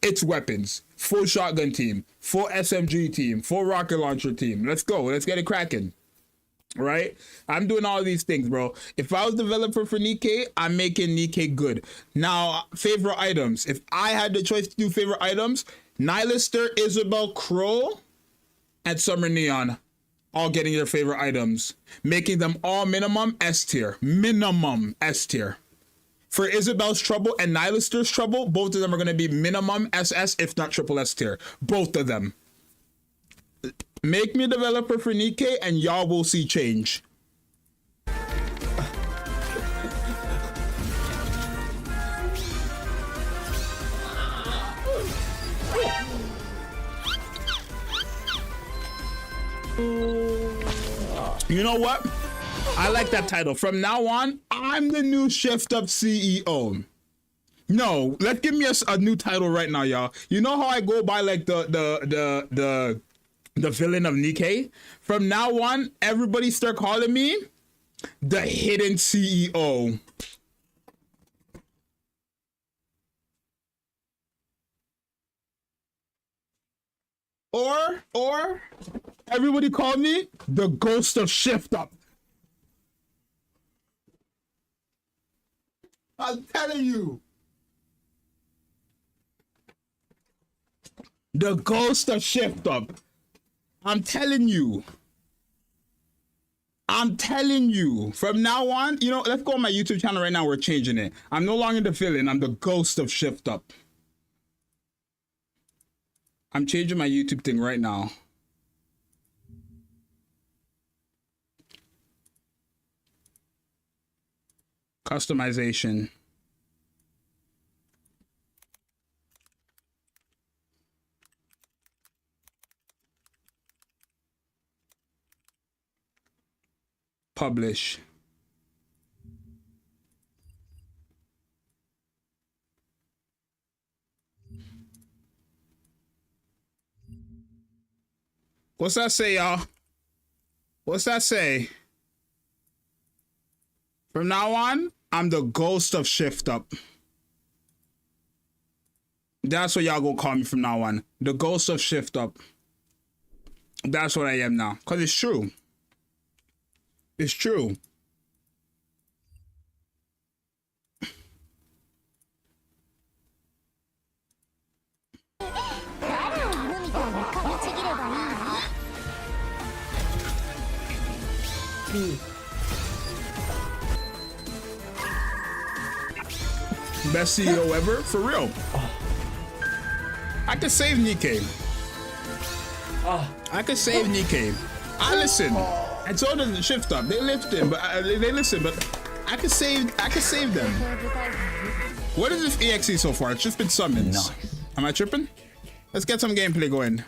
it's weapons. Full shotgun team, full SMG team, full rocket launcher team. Let's go. Let's get it cracking. Right? I'm doing all these things, bro. If I was developer for Nikke, I'm making Nikke good. Now, favorite items. If I had the choice to do favorite items, Nihilister, Isabel, Crow, and Summer Neon, all getting their favorite items, making them all minimum S tier. Minimum S tier. For Isabel's Trouble and Nihilister's Trouble, both of them are going to be minimum SS, if not triple S tier. Both of them. Make me a developer for Nikke and y'all will see change. You know what? I like that title. From now on, I'm the new Shift Up CEO. No, let's give me a new title right now, y'all. You know how I go by like the villain of Nikke? From now on, everybody start calling me the Hidden CEO. Or everybody call me the Ghost of Shift Up. I'm telling you. The ghost of shift up. I'm telling you. I'm telling you. From now on, you know, let's go on my YouTube channel right now. We're changing it. I'm no longer the villain. I'm the ghost of shift up. I'm changing my YouTube thing right now. Customization. Publish. What's that say, y'all? What's that say? From now on, I'm the ghost of shift up. That's what y'all gonna call me from now on. The ghost of shift up. That's what I am now. Cause it's true. It's true. Best CEO ever? For real. I could save Nikke. I could save Nikke. I listen. I told them to shift up. They lifted, but they listen. But I could save them. What is this EXE so far? It's just been summons. Nice. Am I tripping? Let's get some gameplay going.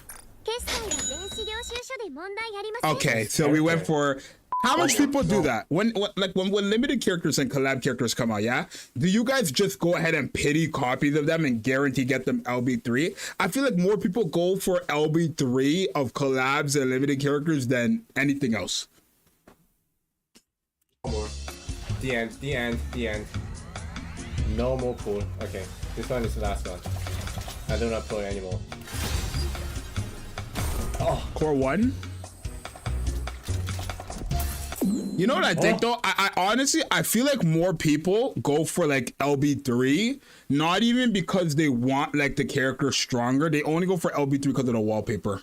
Okay, so we went for. How much people do that when limited characters and collab characters come out? Yeah, do you guys just go ahead and pity copies of them and guarantee get them LB3? I feel like more people go for LB3 of collabs and limited characters than anything else. The end. No more pool. Okay, this one is the last one. I do not play anymore. Oh, Core 1. You know what I think though? I honestly, I feel like more people go for like LB3, not even because they want like the character stronger. They only go for LB3 because of the wallpaper.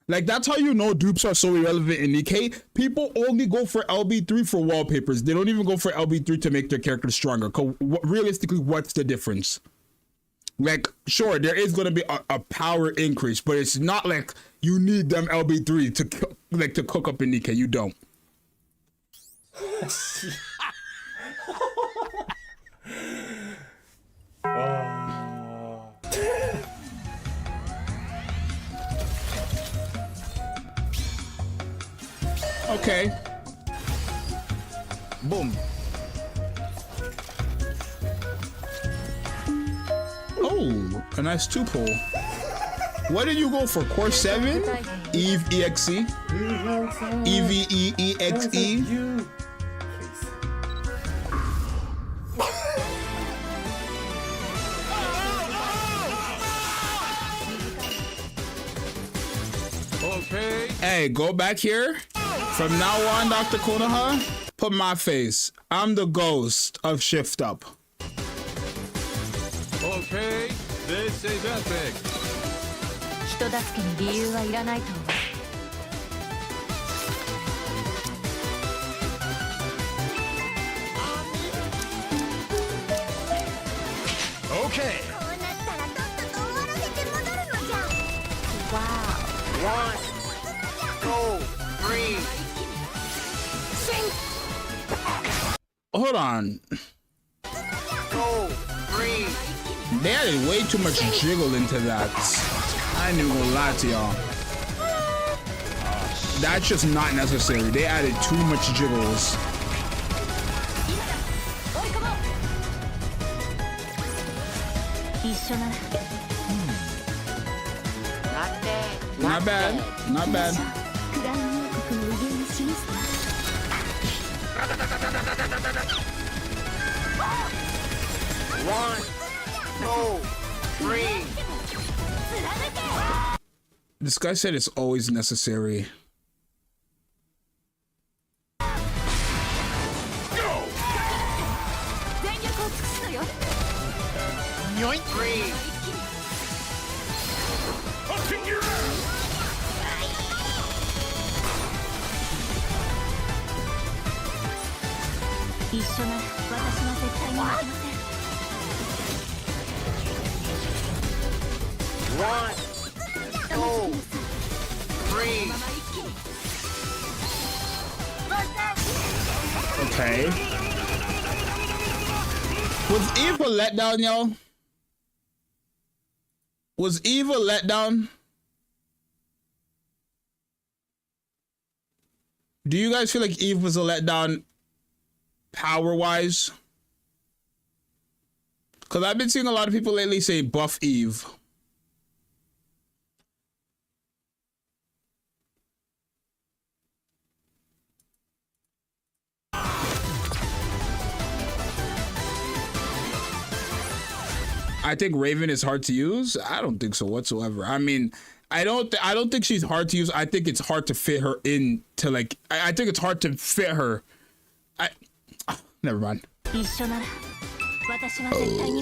Like that's how you know dupes are so irrelevant in Nikke. People only go for LB3 for wallpapers. They don't even go for LB3 to make their character stronger. Cause realistically, what's the difference? Like, sure, there is gonna be a power increase, but it's not like you need them LB3 to cook up in Nikke. You don't. Okay. Boom. Oh, a nice 2-pull. What did you go for? Core 7? Eve EXE? EVE EXE? Okay. Hey, go back here. From now on, Dr. Konoha, put my face. I'm the ghost of Shift Up. Okay, this is epic. Okay. Wow. 1, 2, 3. Hold on. 2, 3. They added way too much jiggle into that. I ain't even gonna lie to y'all. That's just not necessary. They added too much jiggles. Not bad. Not bad. 1, 2, 3. This guy said it's always necessary. Yoink. 3. 一緒なら私は絶対に負けません。 One, two, three. Okay. Was Eve a letdown, y'all? Was Eve a letdown? Do you guys feel like Eve was a letdown power-wise? Because I've been seeing a lot of people lately say buff Eve. I think Raven is hard to use. I don't think so whatsoever. I mean, I don't think she's hard to use. I think it's hard to fit her into, like, I think it's hard to fit her. Never mind. Oh,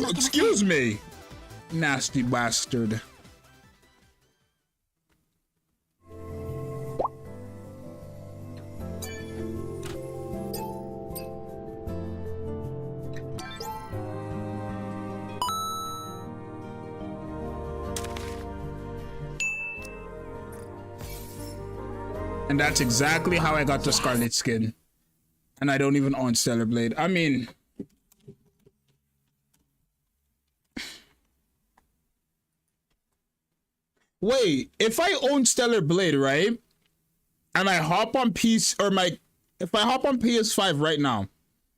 excuse me, nasty bastard. And that's exactly how I got the Scarlet skin. And I don't even own Stellar Blade. I mean... Wait, if I own Stellar Blade, right? And I hop on if I hop on PS5 right now,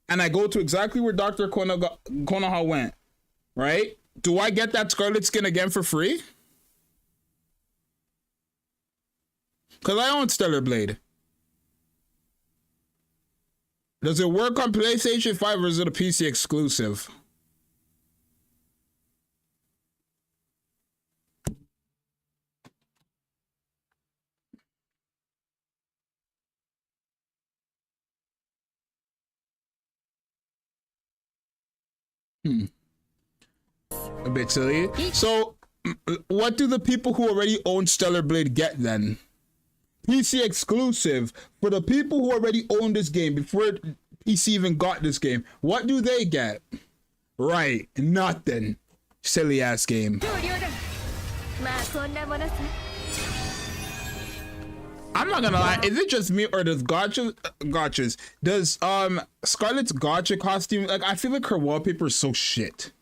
and I go to exactly where Dr. Konoha went, right? Do I get that Scarlet skin again for free? Because I own Stellar Blade. Does it work on PlayStation 5 or is it a PC exclusive? A bit silly. So, what do the people who already own Stellar Blade get then? PC exclusive for the people who already own this game before PC even got this game. What do they get? Right, nothing. Silly ass game. I'm not gonna lie, is it just me or does gotchas? Does Scarlet's gotcha costume, like, I feel like her wallpaper is so shit.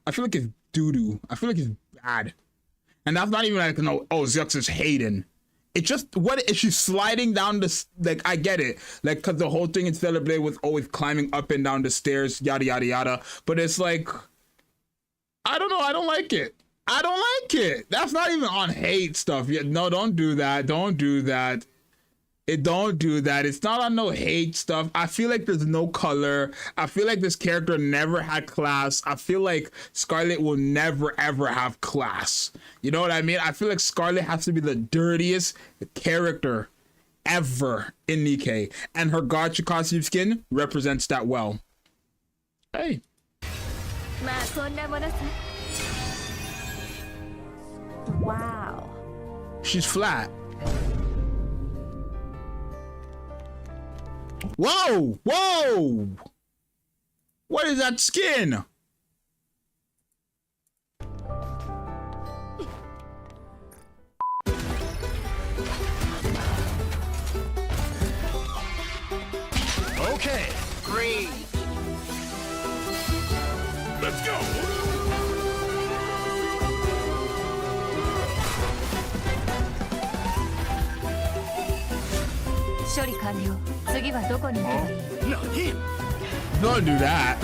I feel like it's doo-doo. I feel like it's bad. And that's not even like, no, oh, Zxous is hating. It just, what is she sliding down the, like, I get it, like, because the whole thing in Stellar Blade was always climbing up and down the stairs, yada yada yada, but it's like, I don't know, I don't like it. I don't like it. That's not even on hate stuff yet. No, don't do that. Don't do that. Don't do that. It's not on no hate stuff. I feel like there's no color. I feel like this character never had class. I feel like Scarlet will never ever have class. You know what I mean? I feel like Scarlet has to be the dirtiest character ever in Nikke. And her gotcha costume skin represents that well. Hey. Wow. She's flat. Whoa! Whoa! What is that skin? Okay. 3. Let's go. Don't do that.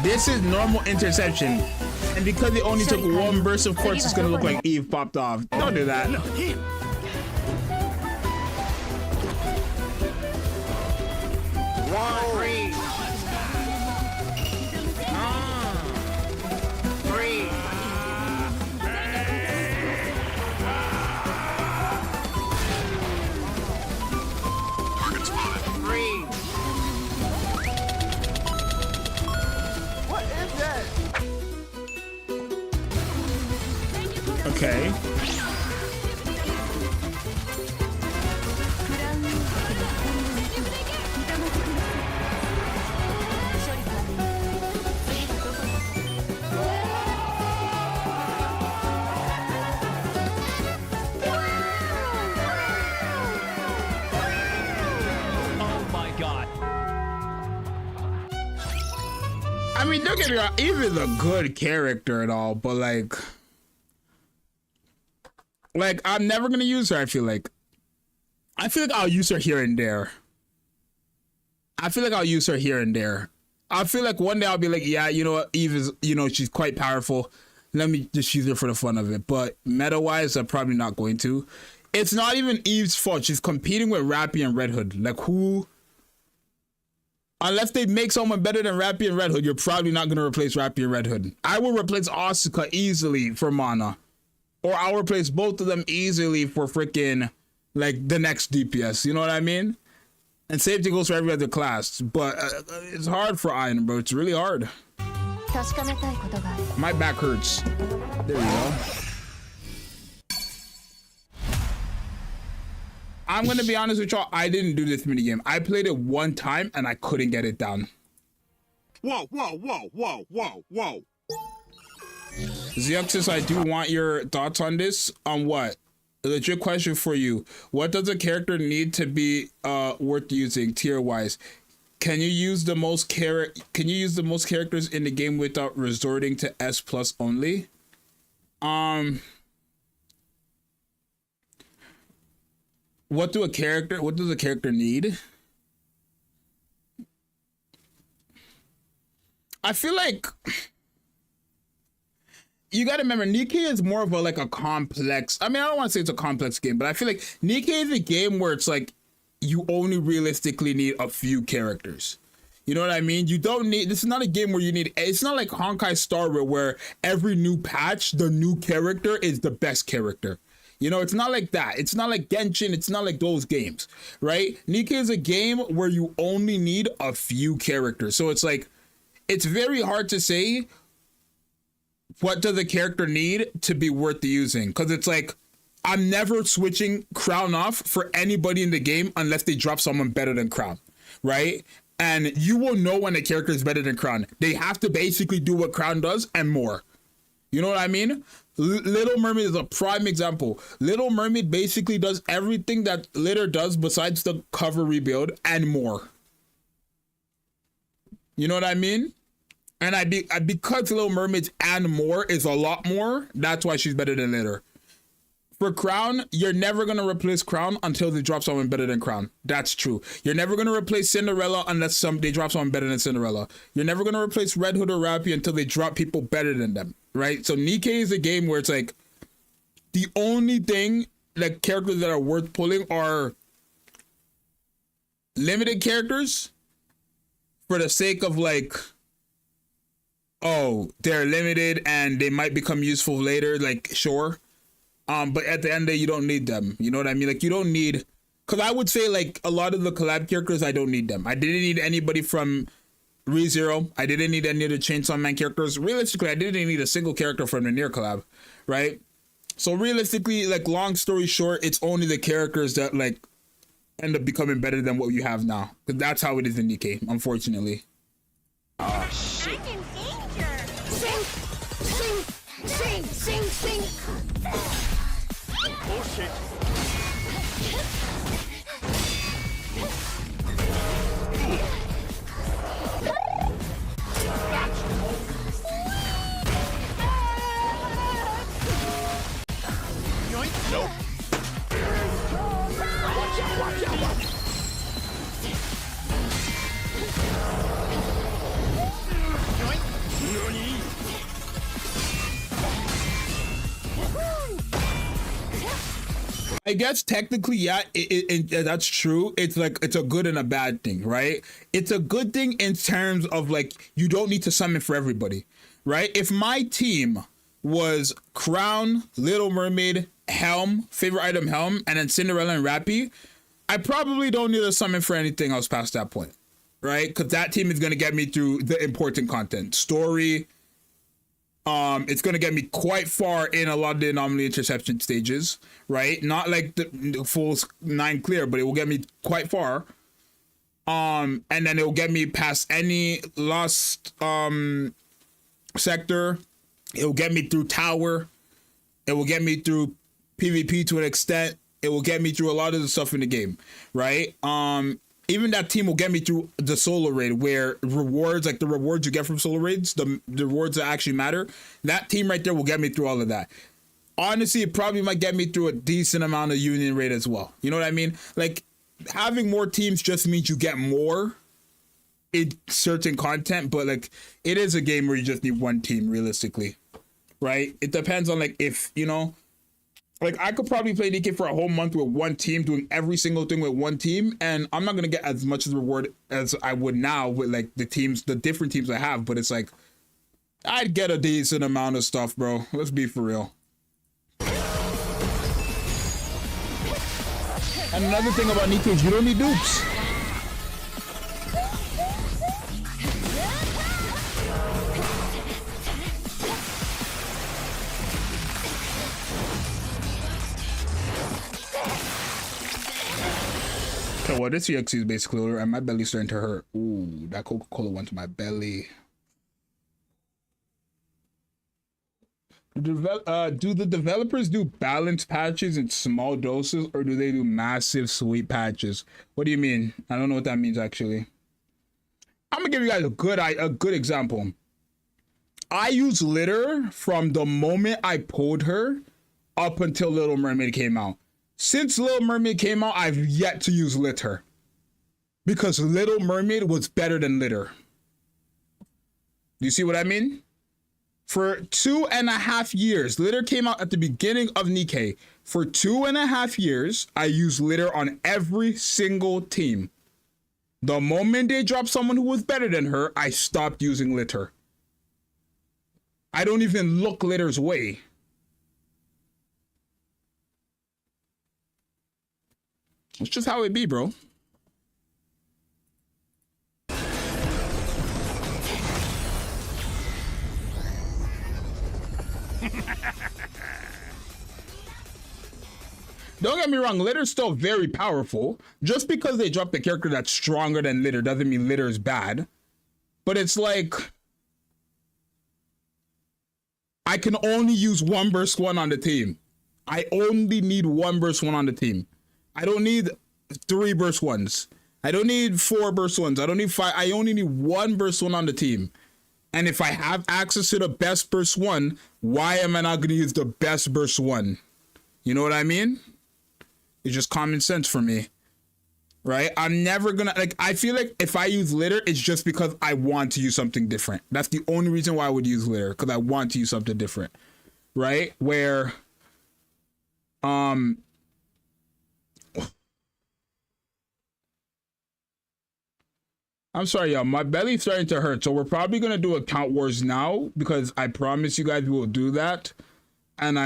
This is normal interception. And because it only took one burst, of course it's gonna look like Eve popped off. Don't do that. 3. 3. What is that? Okay. I mean, don't get me wrong, Eve is a good character and all, but like I'm never gonna use her. I feel like I'll use her here and there. I feel like one day I'll be like, yeah, you know what, Eve is, you know, she's quite powerful. Let me just use her for the fun of it. But meta-wise, I'm probably not going to. It's not even Eve's fault. She's competing with Rappy and Red Hood. Like, who? Unless they make someone better than Rappy and Red Hood, you're probably not going to replace Rappy and Red Hood. I will replace Asuka easily for Mana. Or I'll replace both of them easily for freaking, like, the next DPS. You know what I mean? And same thing goes for every other class. But it's hard for Iron, bro. It's really hard. My back hurts. There we go. I'm gonna be honest with y'all, I didn't do this minigame. I played it one time and I couldn't get it down. Whoa, whoa, whoa, whoa, whoa, whoa. Zxous, I do want your thoughts on this. On what? A legit question for you. What does a character need to be worth using tier wise? Can you use the most characters in the game without resorting to S+ only? What does a character need? I feel like you gotta remember, Nikke is more of a complex. I mean, I don't want to say it's a complex game, but I feel like Nikke is a game where it's like you only realistically need a few characters. You know what I mean? You don't need, this is not a game where you need, it's not like Honkai Star Rail where every new patch, the new character is the best character. You know, it's not like that. It's not like Genshin. It's not like those games, right? Nikke is a game where you only need a few characters. So it's like, it's very hard to say what does a character need to be worth using. Because it's like, I'm never switching Crown off for anybody in the game unless they drop someone better than Crown, right? And you will know when a character is better than Crown. They have to basically do what Crown does and more. You know what I mean? Little Mermaid is a prime example. Little Mermaid basically does everything that Litter does besides the cover rebuild and more. You know what I mean? And because Little Mermaid's and more is a lot more, that's why she's better than Litter. For Crown, you're never going to replace Crown until they drop someone better than Crown. That's true. You're never going to replace Cinderella unless they drop someone better than Cinderella. You're never going to replace Red Hood or Rappy until they drop people better than them, right? So Nikke is a game where it's like the only thing, like, characters that are worth pulling are limited characters for the sake of like, oh, they're limited and they might become useful later, like, sure. But at the end of the day, you don't need them. You know what I mean? Like, you don't need, because I would say, like, a lot of the collab characters, I don't need them. I didn't need anybody from ReZero. I didn't need any of the Chainsaw Man characters. Realistically, I didn't need a single character from the Nier collab, right? So realistically, like, long story short, it's only the characters that, like, end up becoming better than what you have now. Because that's how it is in Nikke, unfortunately. Oh, shit. I'm in danger! Sing! Sing! Sing! Sing! Sing! Oh, shit. Yoink. Nope. Watch out, watch out, watch out. Yoink. Nani? I guess technically, yeah, that's true. It's like, it's a good and a bad thing, right? It's a good thing in terms of, like, you don't need to summon for everybody, right? If my team was Crown, Little Mermaid, Helm, favorite item Helm, and then Cinderella and Rappy, I probably don't need to summon for anything else past that point, right? Because that team is going to get me through the important content. Story, it's going to get me quite far in a lot of the anomaly interception stages, right? Not like the full 9 clear, but it will get me quite far. And then it will get me past any lost sector. It will get me through tower. It will get me through PvP to an extent. It will get me through a lot of the stuff in the game, right? even that team will get me through the solo raid, where rewards, like the rewards you get from solo raids, the rewards that actually matter, that team right there will get me through all of that. Honestly, it probably might get me through a decent amount of union raid as well. You know what I mean? Like, having more teams just means you get more in certain content, but like, it is a game where you just need one team realistically, right? It depends on, like, if, you know, like, I could probably play Nikke for a whole month with one team, doing every single thing with one team, and I'm not going to get as much of the reward as I would now with, like, the different teams I have, but it's like, I'd get a decent amount of stuff, bro. Let's be for real. And another thing about Nikke is you don't need dupes. Okay, well, this EXE is basically over, and my belly's starting to hurt. Ooh, that Coca-Cola went to my belly. Do the developers do balanced patches in small doses, or do they do massive sweet patches? What do you mean? I don't know what that means, actually. I'm gonna give you guys a good example. I use litter from the moment I pulled her up until Little Mermaid came out. Since Little Mermaid came out, I've yet to use litter, because Little Mermaid was better than litter. Do you see what I mean? For 2.5 years, litter came out at the beginning of Nikke. For 2.5 years, I used litter on every single team. The moment they dropped someone who was better than her, I stopped using litter. I don't even look litter's way. It's just how it be, bro. Don't get me wrong, Litter's still very powerful. Just because they dropped a character that's stronger than Litter doesn't mean Litter is bad. But it's like, I can only use 1 burst 1 on the team. I only need 1 burst 1 on the team. I don't need 3 burst 1s. I don't need 4 burst 1s. I don't need 5. I only need 1 burst 1 on the team. And if I have access to the best burst 1, why am I not going to use the best burst 1? You know what I mean? It's just common sense for me, right? I'm never gonna, like, I feel like if I use litter, it's just because I want to use something different. That's the only reason why I would use litter, because I want to use something different, right? Where, I'm sorry, y'all, my belly's starting to hurt, so we're probably gonna do account wars now, because I promise you guys we will do that, and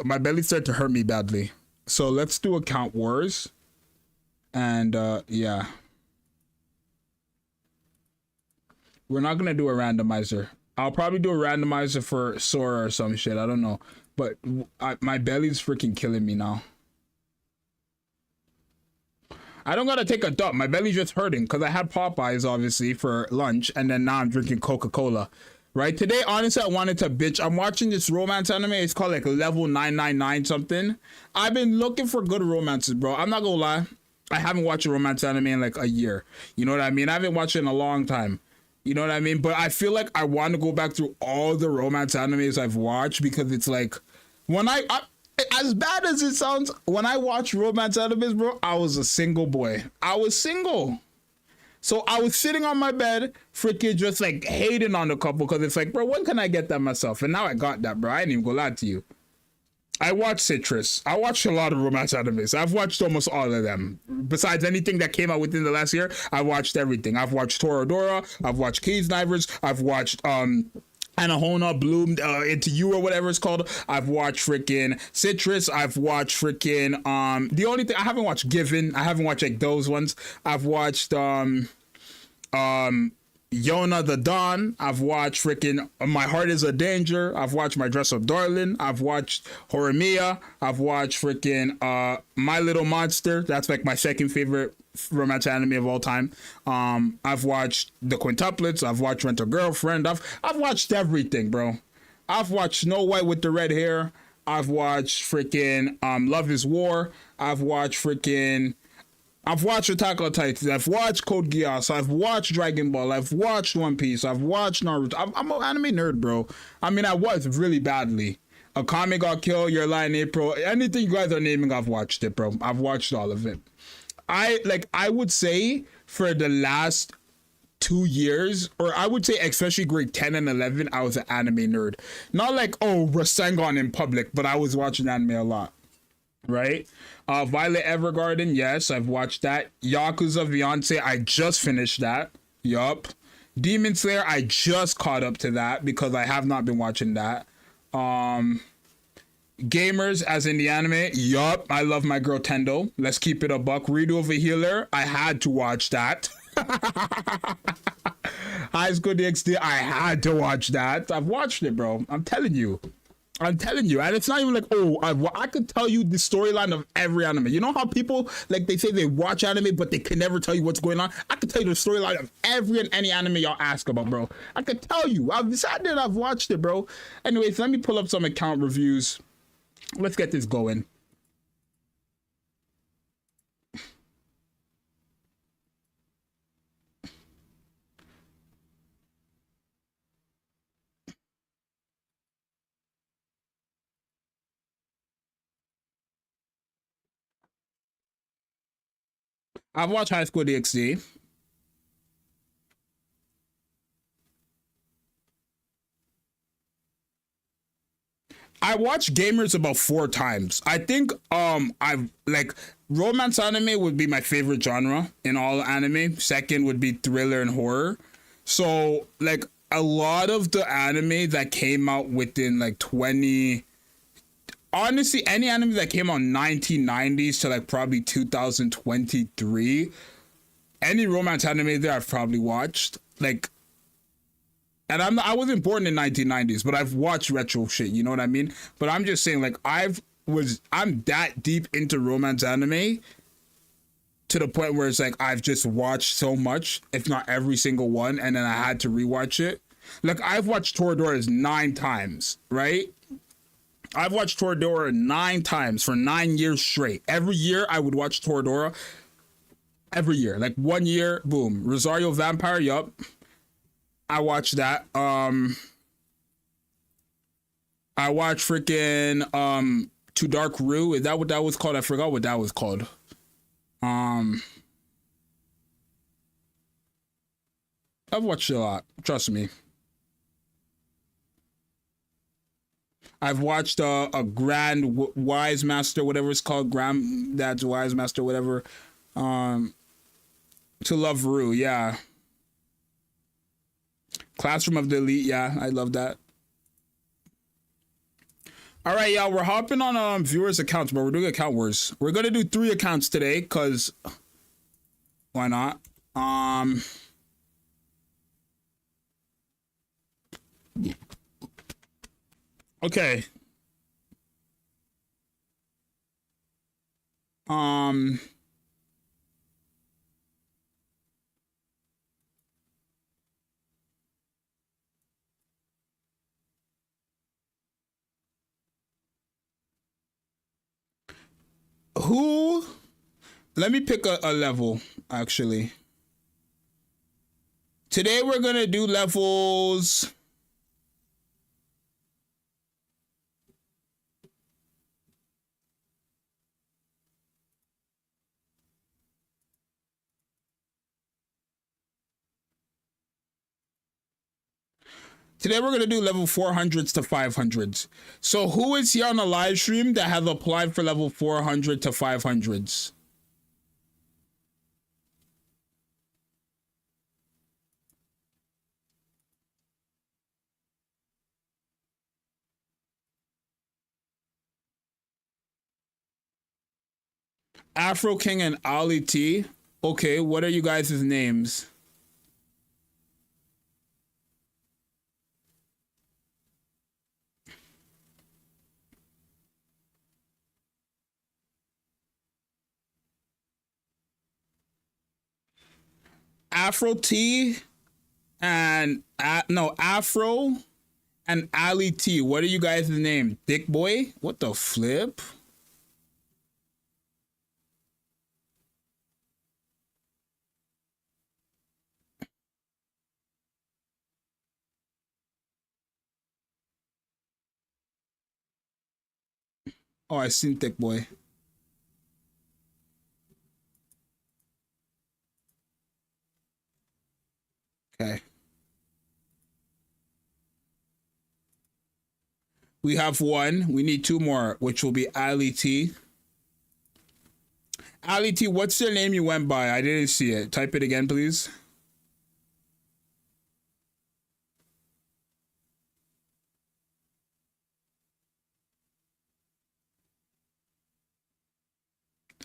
my belly's starting to hurt me badly. So let's do account wars. And yeah. We're not gonna do a randomizer. I'll probably do a randomizer for Sora or some shit. I don't know. But my belly's freaking killing me now. I don't gotta take a dump. My belly's just hurting because I had Popeyes obviously for lunch, and then now I'm drinking Coca-Cola. Right, today, honestly, I wanted to bitch. I'm watching this romance anime. It's called like Level 999 something. I've been looking for good romances, bro. I'm not gonna lie. I haven't watched a romance anime in like a year. You know what I mean? I haven't watched it in a long time. You know what I mean? But I feel like I want to go back through all the romance animes I've watched, because it's like, when I as bad as it sounds, when I watch romance animes, bro, I was a single boy. I was single. So I was sitting on my bed, freaking just like hating on the couple, because it's like, bro, when can I get that myself? And now I got that, bro. I ain't even gonna lie to you. I watched Zxous. I watched a lot of romance animes. I've watched almost all of them. Besides anything that came out within the last year, I watched everything. I've watched Toradora. I've watched Keys Knivers. I've watched Anahona Bloom Into You or whatever it's called. I've watched freaking Zxous. I've watched freaking the only thing I haven't watched Given. I haven't watched like those ones. I've watched Yona the Dawn. I've watched freaking My Heart is a Danger. I've watched My Dress Up Darling. I've watched Horimiya. I've watched freaking My Little Monster. That's like my second favorite romance anime of all time. I've watched The Quintuplets. I've watched Rent a Girlfriend. I've watched everything, bro. I've watched Snow White with the red hair. I've watched freaking Love is War. I've watched freaking I've watched Attack on Titan. I've watched Code Geass. I've watched Dragon Ball. I've watched One Piece. I've watched Naruto. I'm an anime nerd, bro. I mean, I was really badly. A Comic Got Killed, Your Lie in April. Anything you guys are naming, I've watched it, bro. I've watched all of it. I would say for the last 2 years, or I would say especially grade 10 and 11, I was an anime nerd. Not like, oh, Rasengan in public, but I was watching anime a lot. Right? Violet Evergarden, yes, I've watched that. Yakuza Fiance, I just finished that. Yup. Demon Slayer, I just caught up to that because I have not been watching that. Gamers, as in the anime, yup, I love my girl Tendo. Let's keep it a buck. Redo of a Healer, I had to watch that. High School DxD, I had to watch that. I've watched it, bro. I'm telling you. And it's not even like, oh, I could tell you the storyline of every anime. You know how people, like, they say they watch anime, but they can never tell you what's going on? I could tell you the storyline of every and any anime y'all ask about, bro. I could tell you. I've decided I've watched it, bro. Anyways, let me pull up some account reviews. Let's get this going. I've watched High School DxD. I watched Gamers about 4 times. I think I've like romance anime would be my favorite genre in all anime. Second would be thriller and horror. So like a lot of the anime that came out within like honestly, any anime that came out 1990s to like probably 2023, any romance anime there I've probably watched. Like, and I wasn't born in 1990s, but I've watched retro shit, you know what I mean? But I'm just saying, like, I'm that deep into romance anime to the point where it's like I've just watched so much, if not every single one, and then I had to rewatch it. Like, I've watched Toradora 9 times, right? I've watched Toradora 9 times for 9 years straight. Every year I would watch Toradora. Every year. Like 1 year, boom. Rosario Vampire, yup. I watched that. I watched freaking To Dark Rue. Is that what that was called? I forgot what that was called. I've watched a lot. Trust me. I've watched a Grand Wise Master, whatever it's called, Granddad's Wise Master, whatever. To Love Rue, yeah. Classroom of the Elite, yeah, I love that. All right, y'all, we're hopping on viewers' accounts, but we're doing account wars. We're gonna do 3 accounts today, cause why not? Okay. Who? Let me pick a level, actually. Today we're gonna do levels. Today we're gonna do level 400s to 500s. So who is here on the live stream that has applied for level 400 to 500s? Afro King and Ali T. Okay, what are you guys' names? Afro T and Afro and Ali T. What are you guys' name? Dick Boy? What the flip? Oh, I seen Thick Boy. Okay. We have one. We need two more, which will be Ali T. Ali T, what's your name you went by? I didn't see it. Type it again, please.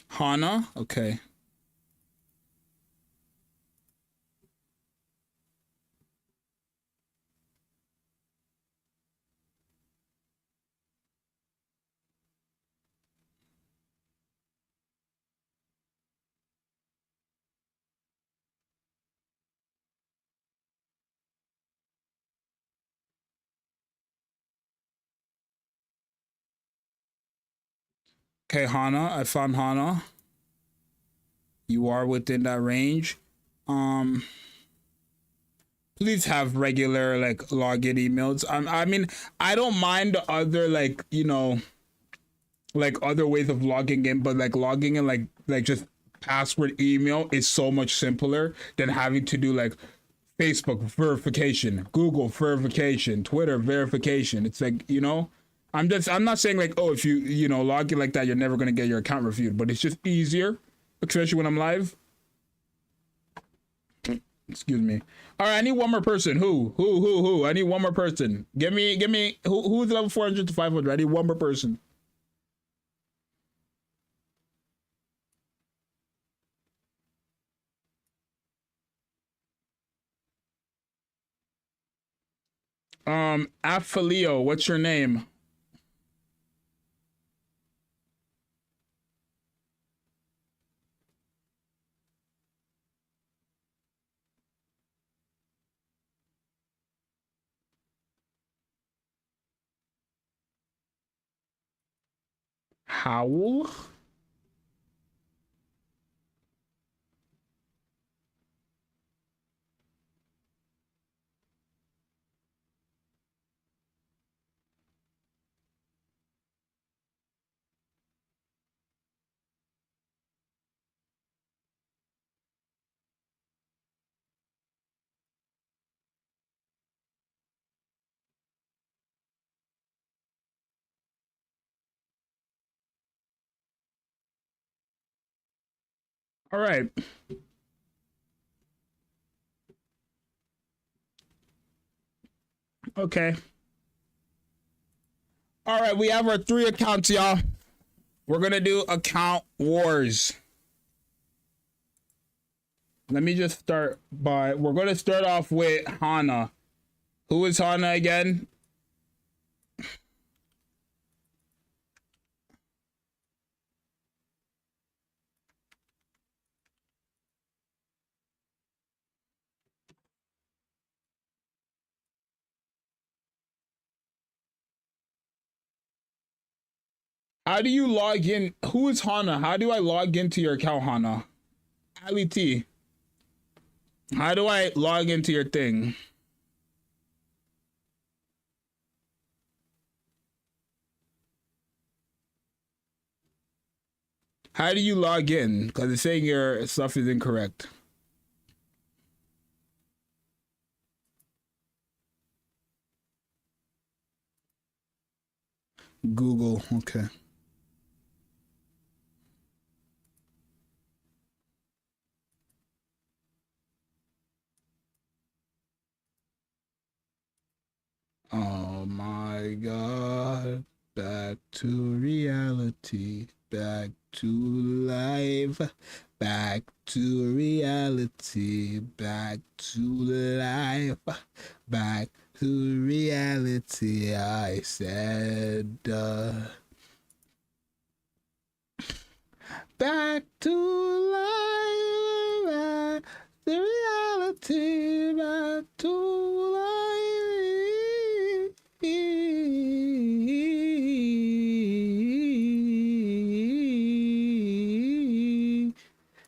Hana? Okay. Okay, Hana. I found Hana. You are within that range. Please have regular like login emails. I mean, I don't mind the other like, you know, like other ways of logging in, but like logging in like just password email is so much simpler than having to do like Facebook verification, Google verification, Twitter verification. It's like, you know, I'm not saying like, oh, if you know, log in like that, you're never going to get your account reviewed, but it's just easier, especially when I'm live. Excuse me. All right, I need one more person. Who? I need one more person. Give me who's level 400 to 500? I need one more person. Affilio, what's your name? Howl? All right. Okay. All right, we have our 3 accounts, y'all. We're gonna do account wars. Let me just start by, we're gonna start off with Hana. Who is Hana again? How do you log in? Who is Hana? How do I log into your account, Hana? Ali T. How do I log into your thing? How do you log in? Because it's saying your stuff is incorrect. Google, okay. Oh my God. Back to reality. Back to life. Back to reality. Back to life. Back to reality. I said, back to life. Back to reality. Back to life.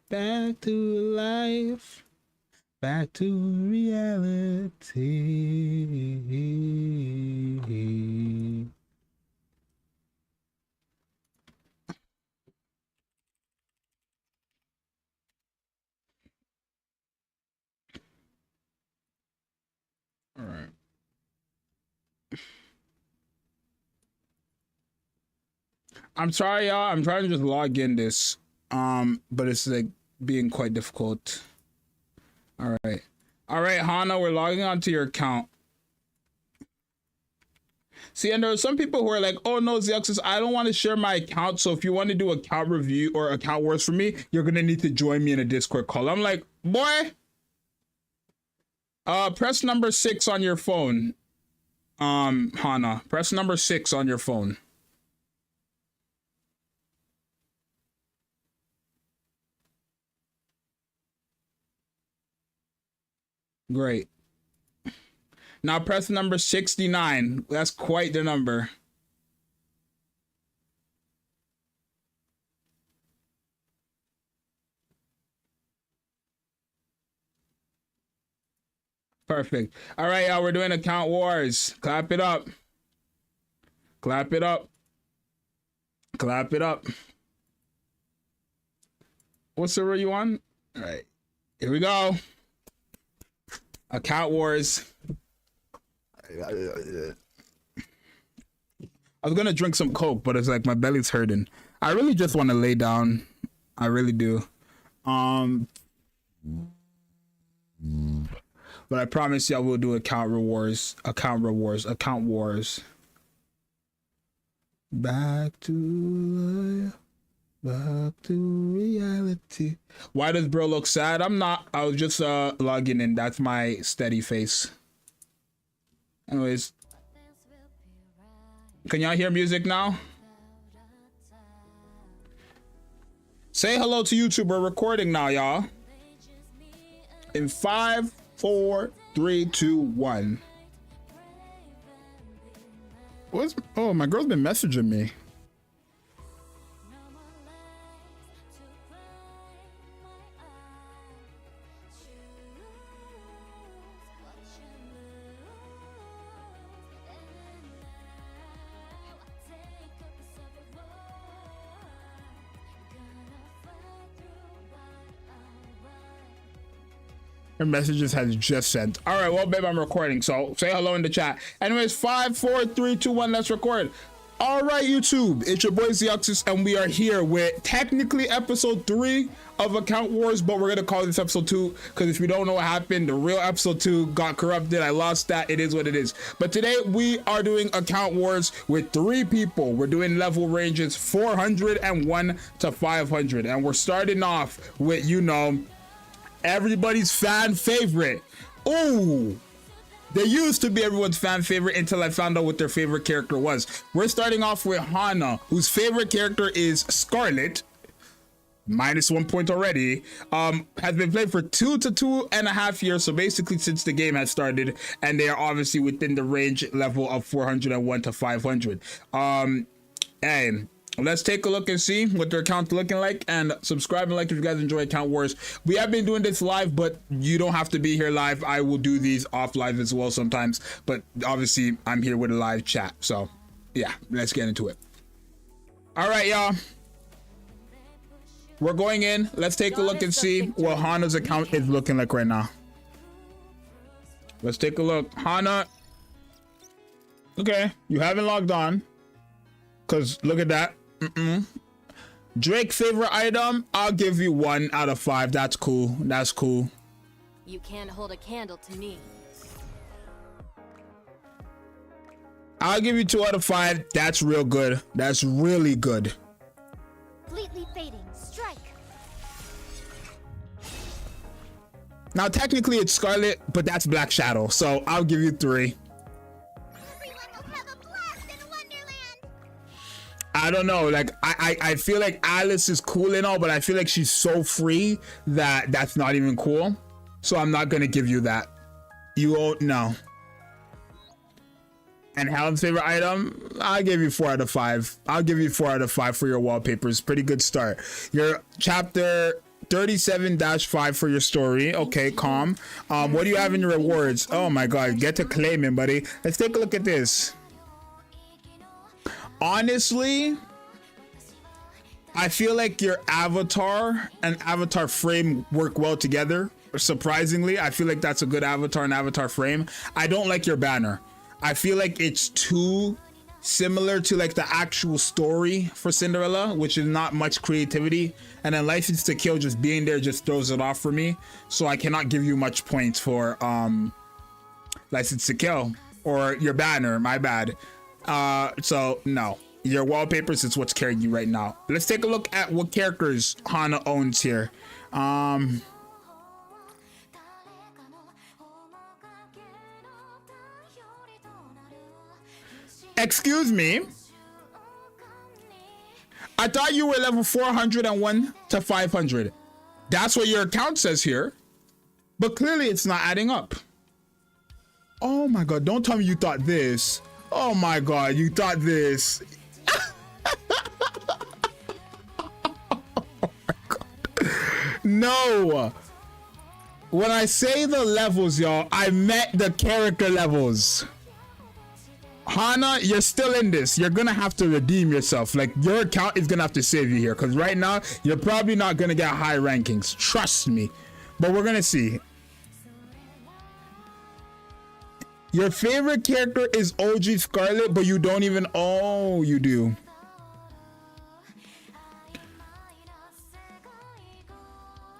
Back to life, back to reality. I'm sorry, y'all. I'm trying to just log in this. But it's like being quite difficult. All right, Hana, we're logging onto your account. See, and there are some people who are like, oh no, Zxous, I don't want to share my account. So if you want to do account review or account wars for me, you're gonna need to join me in a Discord call. I'm like, boy, press number 6 on your phone. Hana, press number 6 on your phone. Great. Now press number 69. That's quite the number. Perfect. All right, y'all, we're doing account wars. Clap it up. Clap it up. Clap it up. What server you on? All right, here we go. Account wars. I was gonna drink some Coke, but it's like my belly's hurting. I really just want to lay down. I really do. But I promise y'all we'll do account wars. Back to reality. Why does bro look sad? I'm not. I was just logging in. That's my steady face. Anyways, can y'all hear music now? Say hello to YouTube. We're recording now, y'all. In 5, 4, 3, 2, 1. What's? Oh, my girl's been messaging me. Her messages has just sent. All right, well, babe, I'm recording, so say hello in the chat. Anyways, 5, 4, 3, 2, 1, let's record. All right, YouTube, it's your boy Zxous, and we are here with technically episode 3 of Account Wars, but we're gonna call this episode 2 because if you don't know what happened, the real episode 2 got corrupted. I lost that. It is what it is. But today we are doing Account Wars with 3 people. We're doing level ranges 401 to 500, and we're starting off with, you know, everybody's fan favorite. Ooh, they used to be everyone's fan favorite until I found out what their favorite character was. We're starting off with Hana, whose favorite character is Scarlet. -1 point already. Has been played for 2 to 2.5 years, so basically since the game has started, and they are obviously within the range level of 401 to 500. And let's take a look and see what their account's looking like, and subscribe and like if you guys enjoy Account Wars. We have been doing this live, but you don't have to be here live. I will do these off live as well sometimes, but obviously I'm here with a live chat. So yeah, let's get into it. All right, y'all, we're going in. Let's take a look and see what Hana's account is looking like right now. Let's take a look. Hana, okay, you haven't logged on, because look at that. Drake favorite item, I'll give you 1 out of 5. That's cool. That's cool. You can't hold a candle to me. I'll give you 2 out of 5. That's real good. That's really good. Completely fading. Strike. Now technically it's Scarlet, but that's Black Shadow, so I'll give you 3. Everyone will have a blast in Wonderland. I don't know, like I feel like Alice is cool and all, but I feel like she's so free that that's not even cool, so I'm not gonna give you that. You won't know. And Helen's favorite item, I'll give you 4 out of 5. I'll give you 4 out of 5 for your wallpapers. Pretty good start. Your chapter 37-5 for your story. Okay, calm. What do you have in your rewards? Oh my god, get to claiming, buddy. Let's take a look at this. Honestly, I feel like your avatar and avatar frame work well together. Surprisingly, I feel like that's a good avatar and avatar frame. I don't like your banner. I feel like it's too similar to like the actual story for Cinderella, which is not much creativity, and then License to Kill just being there just throws it off for me. So I cannot give you much points for License to Kill or your banner, my bad. So no, your wallpapers is what's carrying you right now. Let's take a look at what characters Hana owns here. Excuse me, I thought you were level 401 to 500. That's what your account says here, but clearly it's not adding up. Oh my god, don't tell me you thought this. Oh my god, you thought this. Oh my god. No. When I say the levels, y'all, I meant the character levels. Hana, you're still in this. You're gonna have to redeem yourself. Like, your account is gonna have to save you here, because right now you're probably not gonna get high rankings, trust me, but we're gonna see. Your favorite character is OG Scarlet, but you don't even, oh, you do.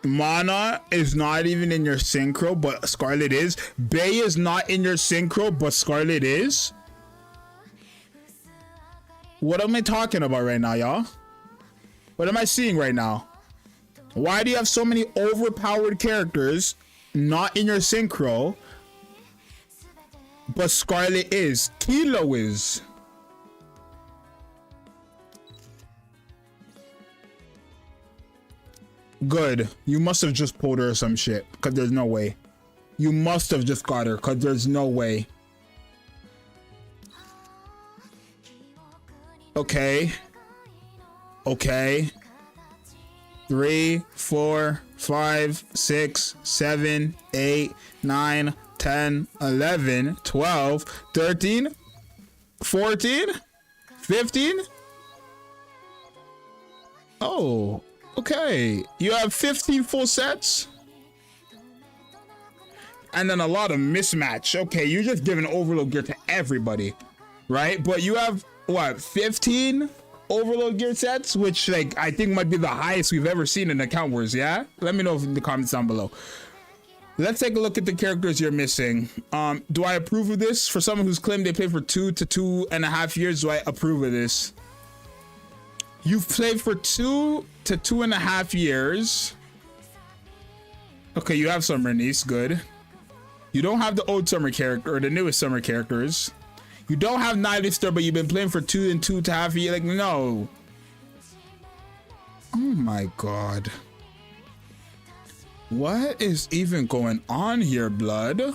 Mana is not even in your synchro, but Scarlet is. Bay is not in your synchro, but Scarlet is. What am I talking about right now, y'all? What am I seeing right now? Why do you have so many overpowered characters not in your synchro, but Scarlet is? Kilo is. Good. You must have just pulled her or some shit, because there's no way. You must have just got her, because there's no way. Okay. Okay. 3, 4, 5, 6, 7, 8, 9, 10, 11, 12, 13, 14, 15. Oh, okay. You have 15 full sets. And then a lot of mismatch. Okay, you're just giving overload gear to everybody, right? But you have what, 15 overload gear sets, which like I think might be the highest we've ever seen in account wars. Yeah, let me know in the comments down below. Let's take a look at the characters you're missing. Do I approve of this? For someone who's claimed they played for 2 to 2.5 years, do I approve of this? You've played for 2 to 2.5 years. Okay, you have Summer Niece, good. You don't have the old summer character or the newest summer characters. You don't have Nightlester, but you've been playing for 2 and 2.5 years. Like, no. Oh my god. What is even going on here, blood?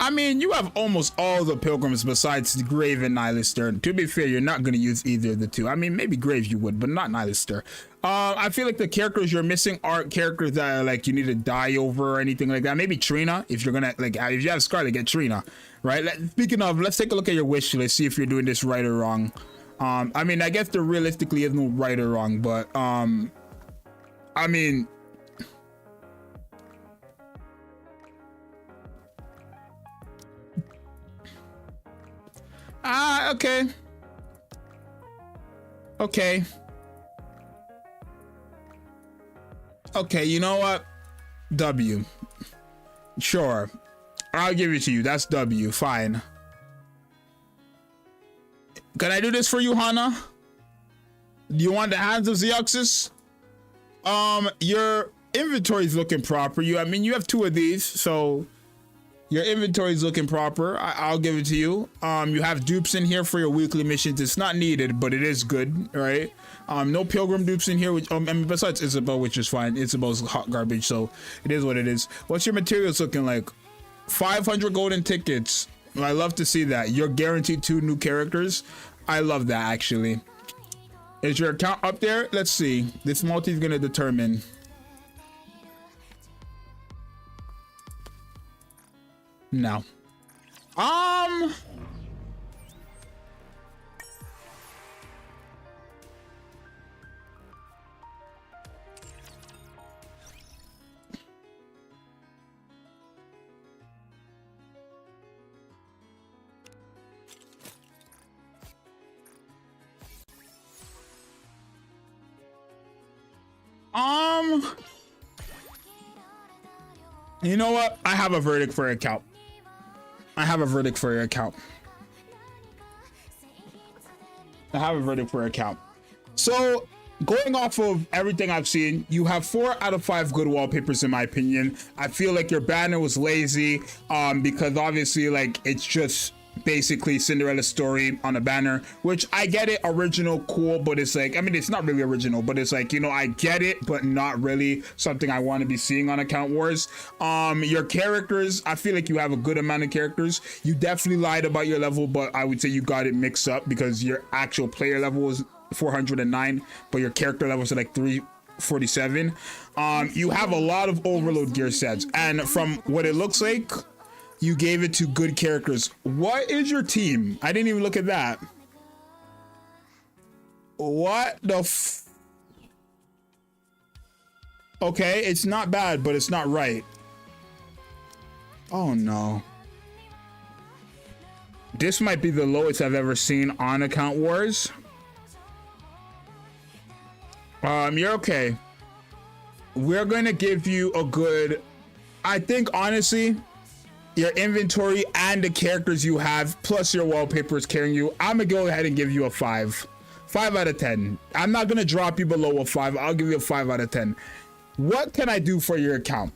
I mean, you have almost all the pilgrims besides Grave and Nightlester. To be fair, you're not going to use either of the two. I mean, maybe Grave you would, but not Nightlester. I feel like the characters you're missing aren't characters that are like you need to die over or anything like that. Maybe Trina, if you're gonna like, if you have Scarlet, get Trina, right? Speaking of, let's take a look at your wish list, see if you're doing this right or wrong. I mean, I guess there realistically is no right or wrong, but I mean, okay. Okay. Okay, you know what? W. Sure. I'll give it to you. That's W. Fine. Can I do this for you, Hana? Do you want the hands of Zxous? Your inventory is looking proper. I mean, you have 2 of these, so your inventory is looking proper. I'll give it to you. You have dupes in here for your weekly missions. It's not needed, but it is good, right? No pilgrim dupes in here, which I mean, besides Isabel, which is fine. Isabel's hot garbage, so it is what it is. What's your materials looking like? 500 golden tickets. I love to see that. You're guaranteed 2 new characters. I love that, actually. Is your account up there? Let's see. This multi is gonna determine. No. You know what? I have a verdict for your account. I have a verdict for your account. I have a verdict for your account. So, going off of everything I've seen, you have 4 out of 5 good wallpapers in my opinion. I feel like your banner was lazy because obviously like it's just basically Cinderella's story on a banner, which I get it, original, cool, but it's like, I mean, it's not really original, but it's like, you know, I get it, but not really something I want to be seeing on Account Wars. Your characters, I feel like you have a good amount of characters. You definitely lied about your level, but I would say you got it mixed up because your actual player level was 409, but your character levels are like 347. You have a lot of overload gear sets, and from what it looks like, you gave it to good characters. What is your team? I didn't even look at that. What the okay, it's not bad, but it's not right. Oh no. This might be the lowest I've ever seen on Account Wars. You're okay. We're gonna give you a good, I think honestly, your inventory and the characters you have plus your wallpapers carrying you, I'm gonna go ahead and give you a 5 out of 10. I'm not gonna drop you below a 5. I'll give you a 5 out of 10. What can I do for your account?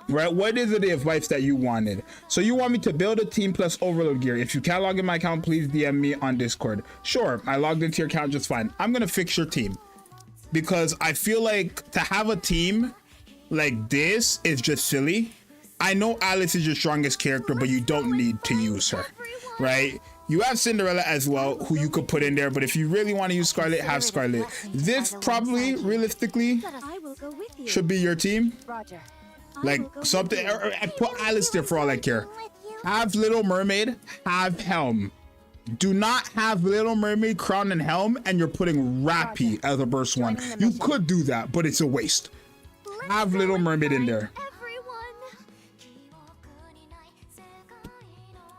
Right, what is the advice that you wanted? So you want me to build a team plus overload gear. If you can't log in my account, please DM me on Discord. Sure, I logged into your account just fine. I'm gonna fix your team because I feel like to have a team like this is just silly. I know Alice is your strongest character, but you don't need to use her, right? You have Cinderella as well, who you could put in there, but if you really want to use Scarlet, have Scarlet. This probably, realistically, should be your team. Like something, or put Alice there for all I care. Have Little Mermaid, have Helm. Do not have Little Mermaid, Crown, and Helm, and you're putting Rappy as a burst 1. You could do that, but it's a waste. Have Little Mermaid in there.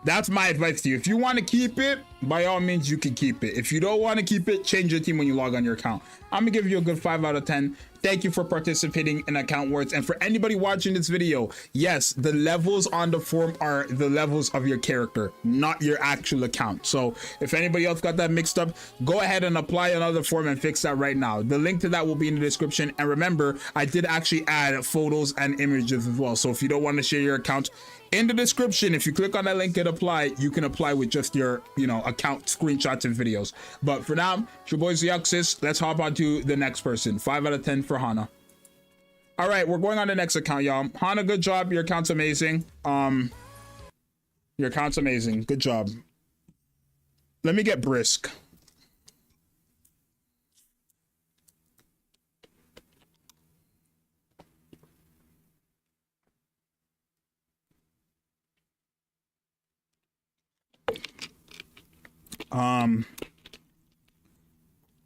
That's my advice to you. If you want to keep it, by all means, you can keep it. If you don't want to keep it, change your team when you log on your account. I'm gonna give you a good 5 out of 10. Thank you for participating in Account Wars. And for anybody watching this video, yes, the levels on the form are the levels of your character, not your actual account. So if anybody else got that mixed up, go ahead and apply another form and fix that right now. The link to that will be in the description. And remember, I did actually add photos and images as well. So if you don't want to share your account, in the description, if you click on that link and apply, you can apply with just your, you know, account screenshots and videos. But for now, it's your boy Zxous. Let's hop on to the next person. 5 out of 10 for Hana. All right, we're going on the next account, y'all. Hana, good job. Your account's amazing. Your account's amazing. Good job. Let me get brisk.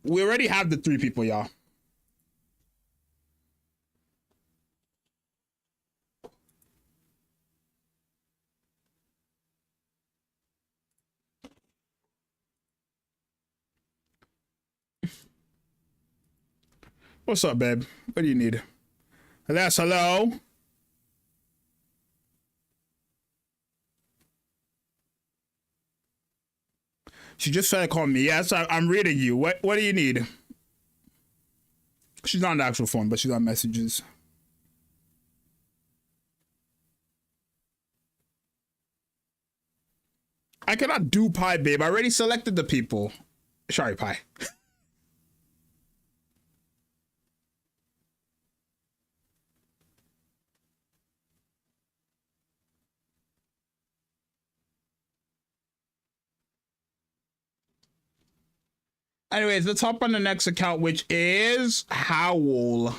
We already have the 3 people, y'all. What's up, babe? What do you need? Yes, hello? She just tried to call me. Yes, I'm reading you. What do you need? She's not on the actual phone, but she's on messages. I cannot do pie, babe. I already selected the people. Sorry, pie. Anyways, let's hop on the next account, which is Howl.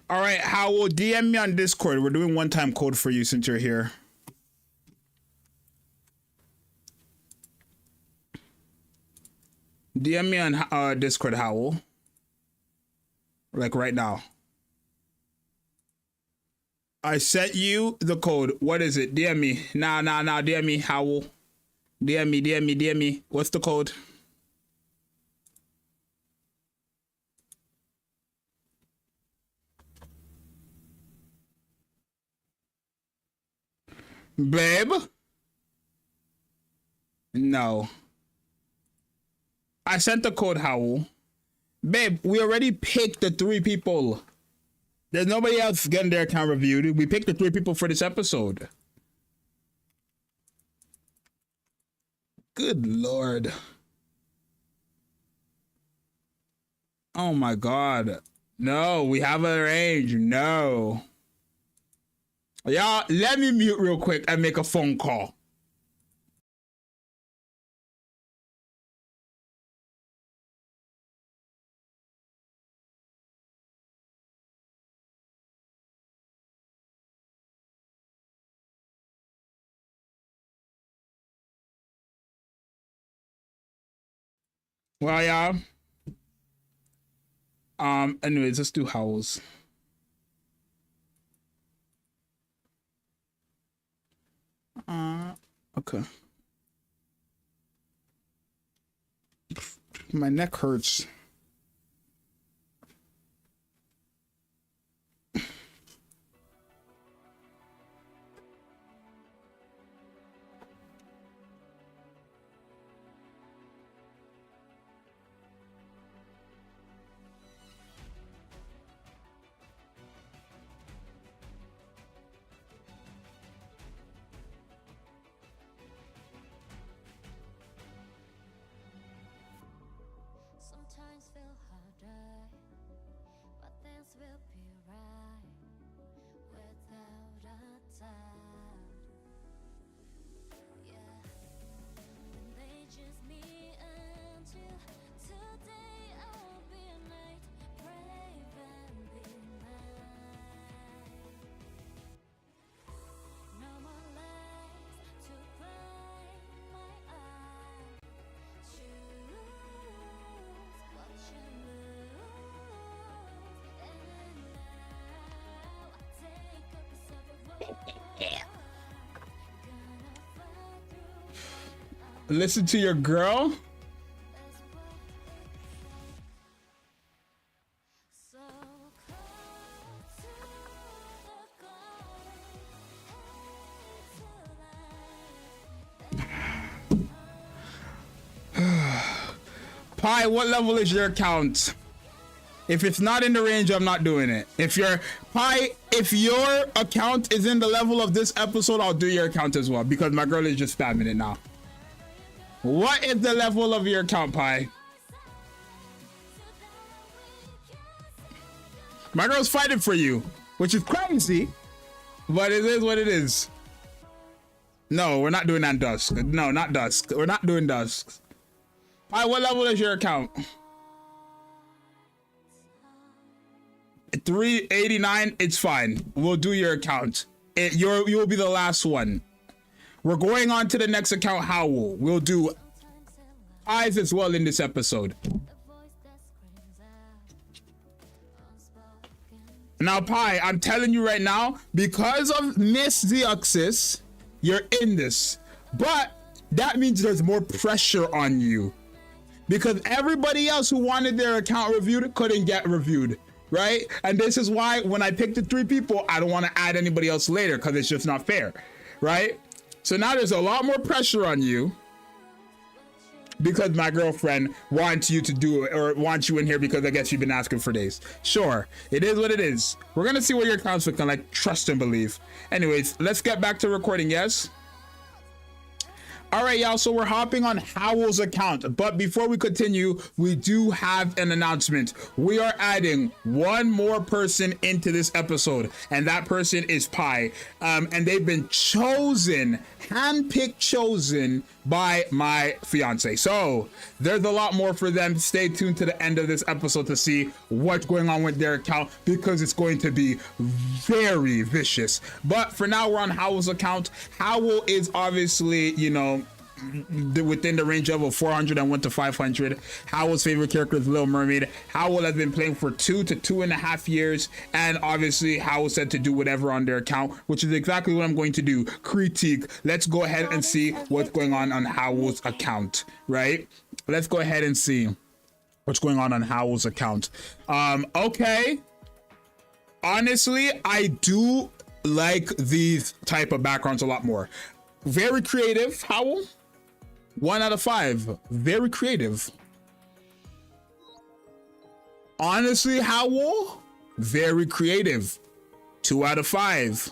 All right, Howl, DM me on Discord. We're doing one-time code for you since you're here. DM me on Discord, Howl. Like right now. I sent you the code. What is it? DM me. Nah. DM me, Howl. DM me. What's the code? Babe? No. I sent the code, Howl. Babe, we already picked the 3 people. There's nobody else getting their account reviewed. We picked the 3 people for this episode. Good Lord. Oh my God. No, we have a range. No. Y'all, let me mute real quick and make a phone call. Well, y'all. Anyways, let's do Howls. Okay. My neck hurts. Sometimes feel harder, but things will be right without a doubt. Yeah, when they choose me until today, I'll be a knight, brave and be mine. No more lies to blind my eye. Choose what you lose, and now take up the self-worth. Gonna fight through. Listen to your girl. So close to the goal, head to life. Pi, what level is your account? If it's not in the range, I'm not doing it. If your account is in the level of this episode, I'll do your account as well, because my girl is just spamming it now. What is the level of your account, Pi? My girl's fighting for you, which is crazy, but it is what it is. No, we're not doing that dusk. No, not dusk. We're not doing dusk. Pi, what level is your account? 389. It's fine. We'll do your account. You'll be the last one. We're going on to the next account, Howl. We'll do eyes as well in this episode. Now, Pi, I'm telling you right now, because of Miss Zxous, you're in this. But that means there's more pressure on you. Because everybody else who wanted their account reviewed couldn't get reviewed, right? And this is why when I picked the 3 people, I don't want to add anybody else later, because it's just not fair, right? So now there's a lot more pressure on you because my girlfriend wants you to do it, or wants you in here because I guess you've been asking for days. Sure, it is what it is. We're gonna see what your account's looking like. Trust and believe. Anyways, let's get back to recording. Yes. All right, y'all, so we're hopping on Howl's account, but before we continue, we do have an announcement. We are adding one more person into this episode, and that person is Pi, and they've been chosen, handpicked, chosen by my fiance. So there's a lot more for them. Stay tuned to the end of this episode to see what's going on with their account, because it's going to be very vicious. But for now, we're on Howl's account. Howl is obviously, you know, within the range of a 401 to 500. Howl's favorite character is Little Mermaid. Howl has been playing for 2 to 2.5 years, and obviously Howl said to do whatever on their account, which is exactly what I'm going to do. Critique. Let's go ahead and see what's going on Howl's account, right? Let's go ahead and see what's going on Howl's account. Okay, honestly, I do like these type of backgrounds a lot more. Very creative, Howl. 1 out of 5. Very creative. Honestly, Howl, very creative. 2 out of 5.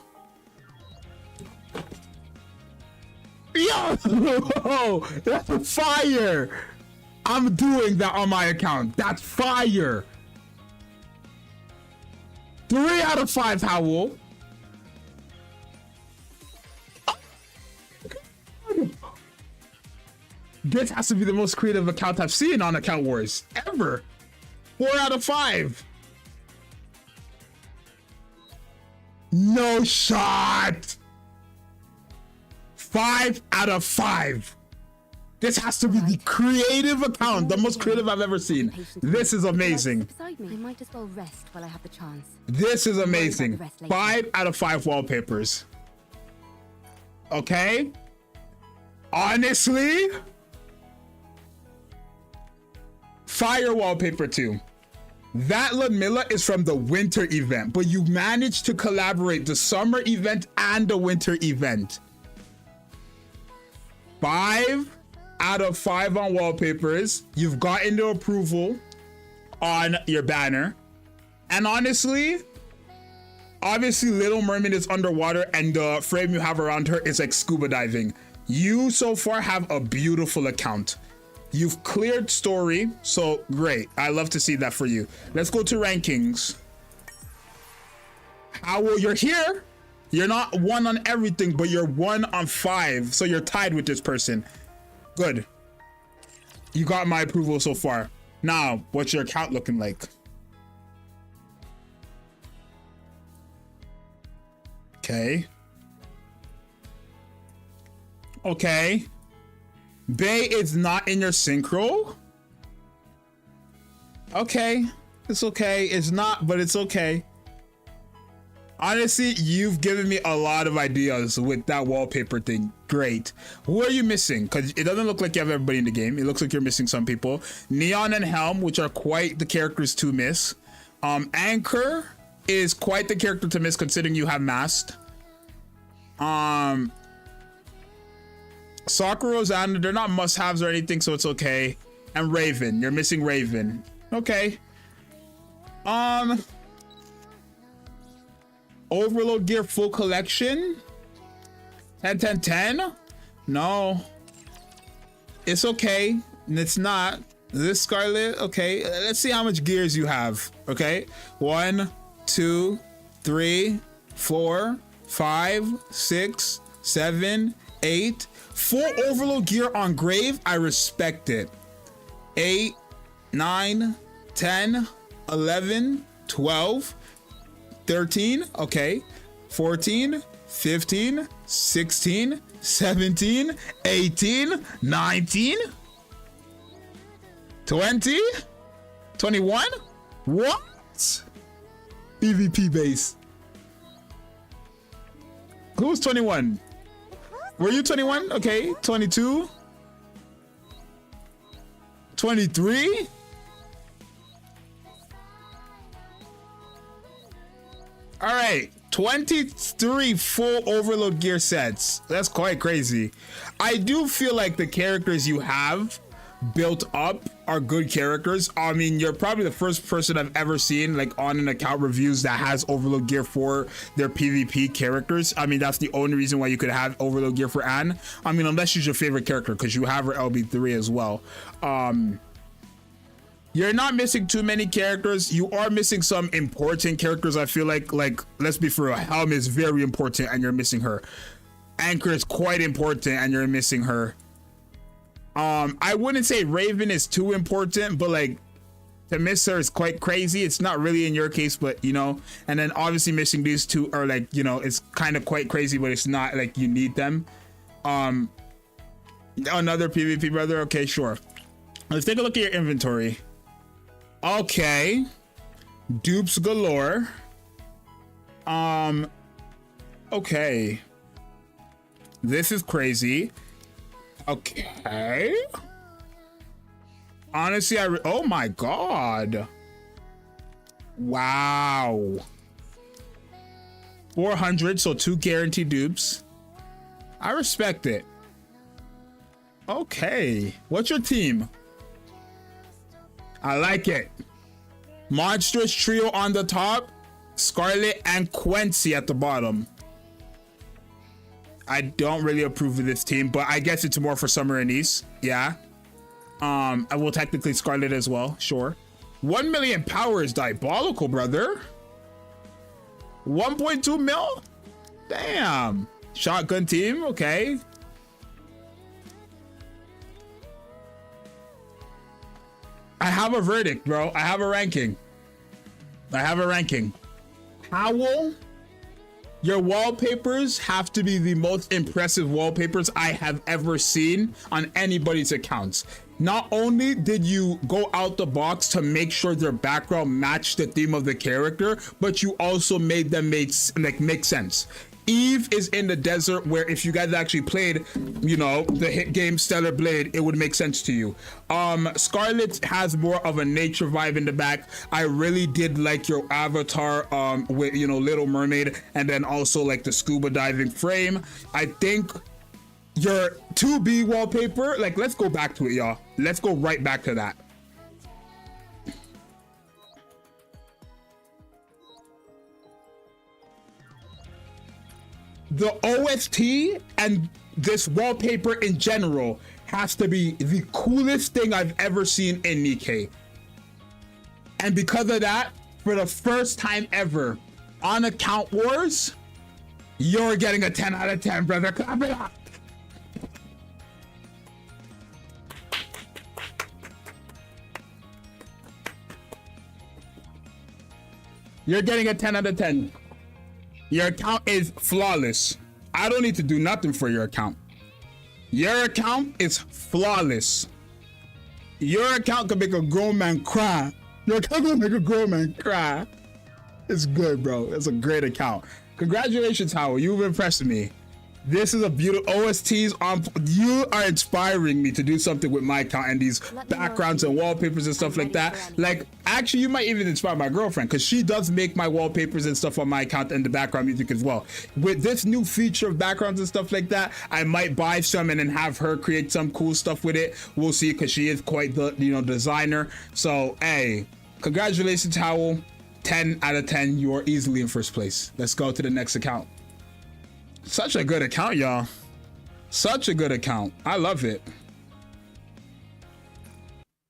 Yo, that's fire. I'm doing that on my account. That's fire. 3 out of 5, Howl. This has to be the most creative account I've seen on Account Wars ever. 4 out of 5. No shot. 5 out of 5. This has to be the creative account, the most creative I've ever seen. This is amazing. I might as well rest while I have the chance. This is amazing. 5 out of 5 wallpapers. Okay. Honestly, fire wallpaper 2. That Ludmilla is from the winter event, but you managed to collaborate the summer event and the winter event. 5 out of 5 on wallpapers. You've gotten the approval on your banner. And honestly, obviously Little Mermaid is underwater and the frame you have around her is like scuba diving. You so far have a beautiful account. You've cleared story, so great. I love to see that for you. Let's go to rankings. Owl, you're here. You're not 1 on everything, but you're 1 on 5. So you're tied with this person. Good. You got my approval so far. Now, what's your account looking like? Okay. Okay. Bay is not in your synchro. Okay. It's okay. It's not, but it's okay. Honestly, you've given me a lot of ideas with that wallpaper thing. Great. Who are you missing? Because it doesn't look like you have everybody in the game. It looks like you're missing some people. Neon and Helm, which are quite the characters to miss. Anchor is quite the character to miss considering you have Mast. Sakura, Rosanna, they're not must-haves or anything, so it's okay. And Raven, you're missing Raven. Okay. Overload gear full collection. 10 10 10. No, it's okay. It's not this Scarlet. Okay, let's see how much gears you have. Okay, 1 2 3 4 5 6 7 8. 4 overload gear on Grave. I respect it. 8 9 10 11 12 13, okay, 14, 15, 16, 17, 18, 19, 20, 21? What? PvP base. Who's 21? Were you 21? Okay, 22, 23? All right, 23 full overload gear sets. That's quite crazy. I do feel like the characters you have built up are good characters. I mean, you're probably the first person I've ever seen like on an account reviews that has overload gear for their PvP characters. I mean, that's the only reason why you could have overload gear for Anne. I mean, unless she's your favorite character, because you have her LB3 as well. You're not missing too many characters. You are missing some important characters. I feel like let's be for real. Helm is very important and you're missing her. Anchor is quite important and you're missing her. I wouldn't say Raven is too important, but like to miss her is quite crazy. It's not really in your case, but you know, and then obviously missing these two are like, you know, it's kind of quite crazy, but it's not like you need them. Another PvP brother. Okay, sure. Let's take a look at your inventory. Okay, dupes galore. Okay, this is crazy. Okay, honestly, oh my god, wow. 400, so 2 guaranteed dupes. I respect it. Okay, what's your team? I like it. Monstrous trio on the top, Scarlet and Quincy at the bottom. I don't really approve of this team, but I guess it's more for summer and East. Yeah. I will technically Scarlet as well. Sure. 1 million power is diabolical, brother. 1.2 mil. Damn. Shotgun team. Okay. I have a verdict, bro. I have a ranking. Howl. Your wallpapers have to be the most impressive wallpapers I have ever seen on anybody's accounts. Not only did you go out the box to make sure their background matched the theme of the character, but you also made them make sense. Eve is in the desert, where if you guys actually played, you know, the hit game Stellar Blade, it would make sense to you. Scarlet has more of a nature vibe in the back. I really did like your avatar with, you know, Little Mermaid, and then also like the scuba diving frame. I think your 2B wallpaper, like, let's go back to it, y'all. Let's go right back to that. The OST and this wallpaper in general has to be the coolest thing I've ever seen in Nikke. And because of that, for the first time ever on Account Wars, you're getting a 10 out of 10, brother. Clap it up. You're getting a 10 out of 10. Your account is flawless. I don't need to do nothing for your account. Your account is flawless. Your account can make a grown man cry. Your account can make a grown man cry. It's good, bro. It's a great account. Congratulations, Howard. You've impressed me. This is a beautiful OSTs on. You are inspiring me to do something with my account and these backgrounds and wallpapers and stuff like that. Like, actually, you might even inspire my girlfriend, because she does make my wallpapers and stuff on my account and the background music as well. With this new feature of backgrounds and stuff like that, I might buy some and then have her create some cool stuff with it. We'll see, because she is quite the, you know, designer. So, hey, congratulations, Howell. 10 out of 10. You are easily in first place. Let's go to the next account. Such a good account, y'all. Such a good account. I love it.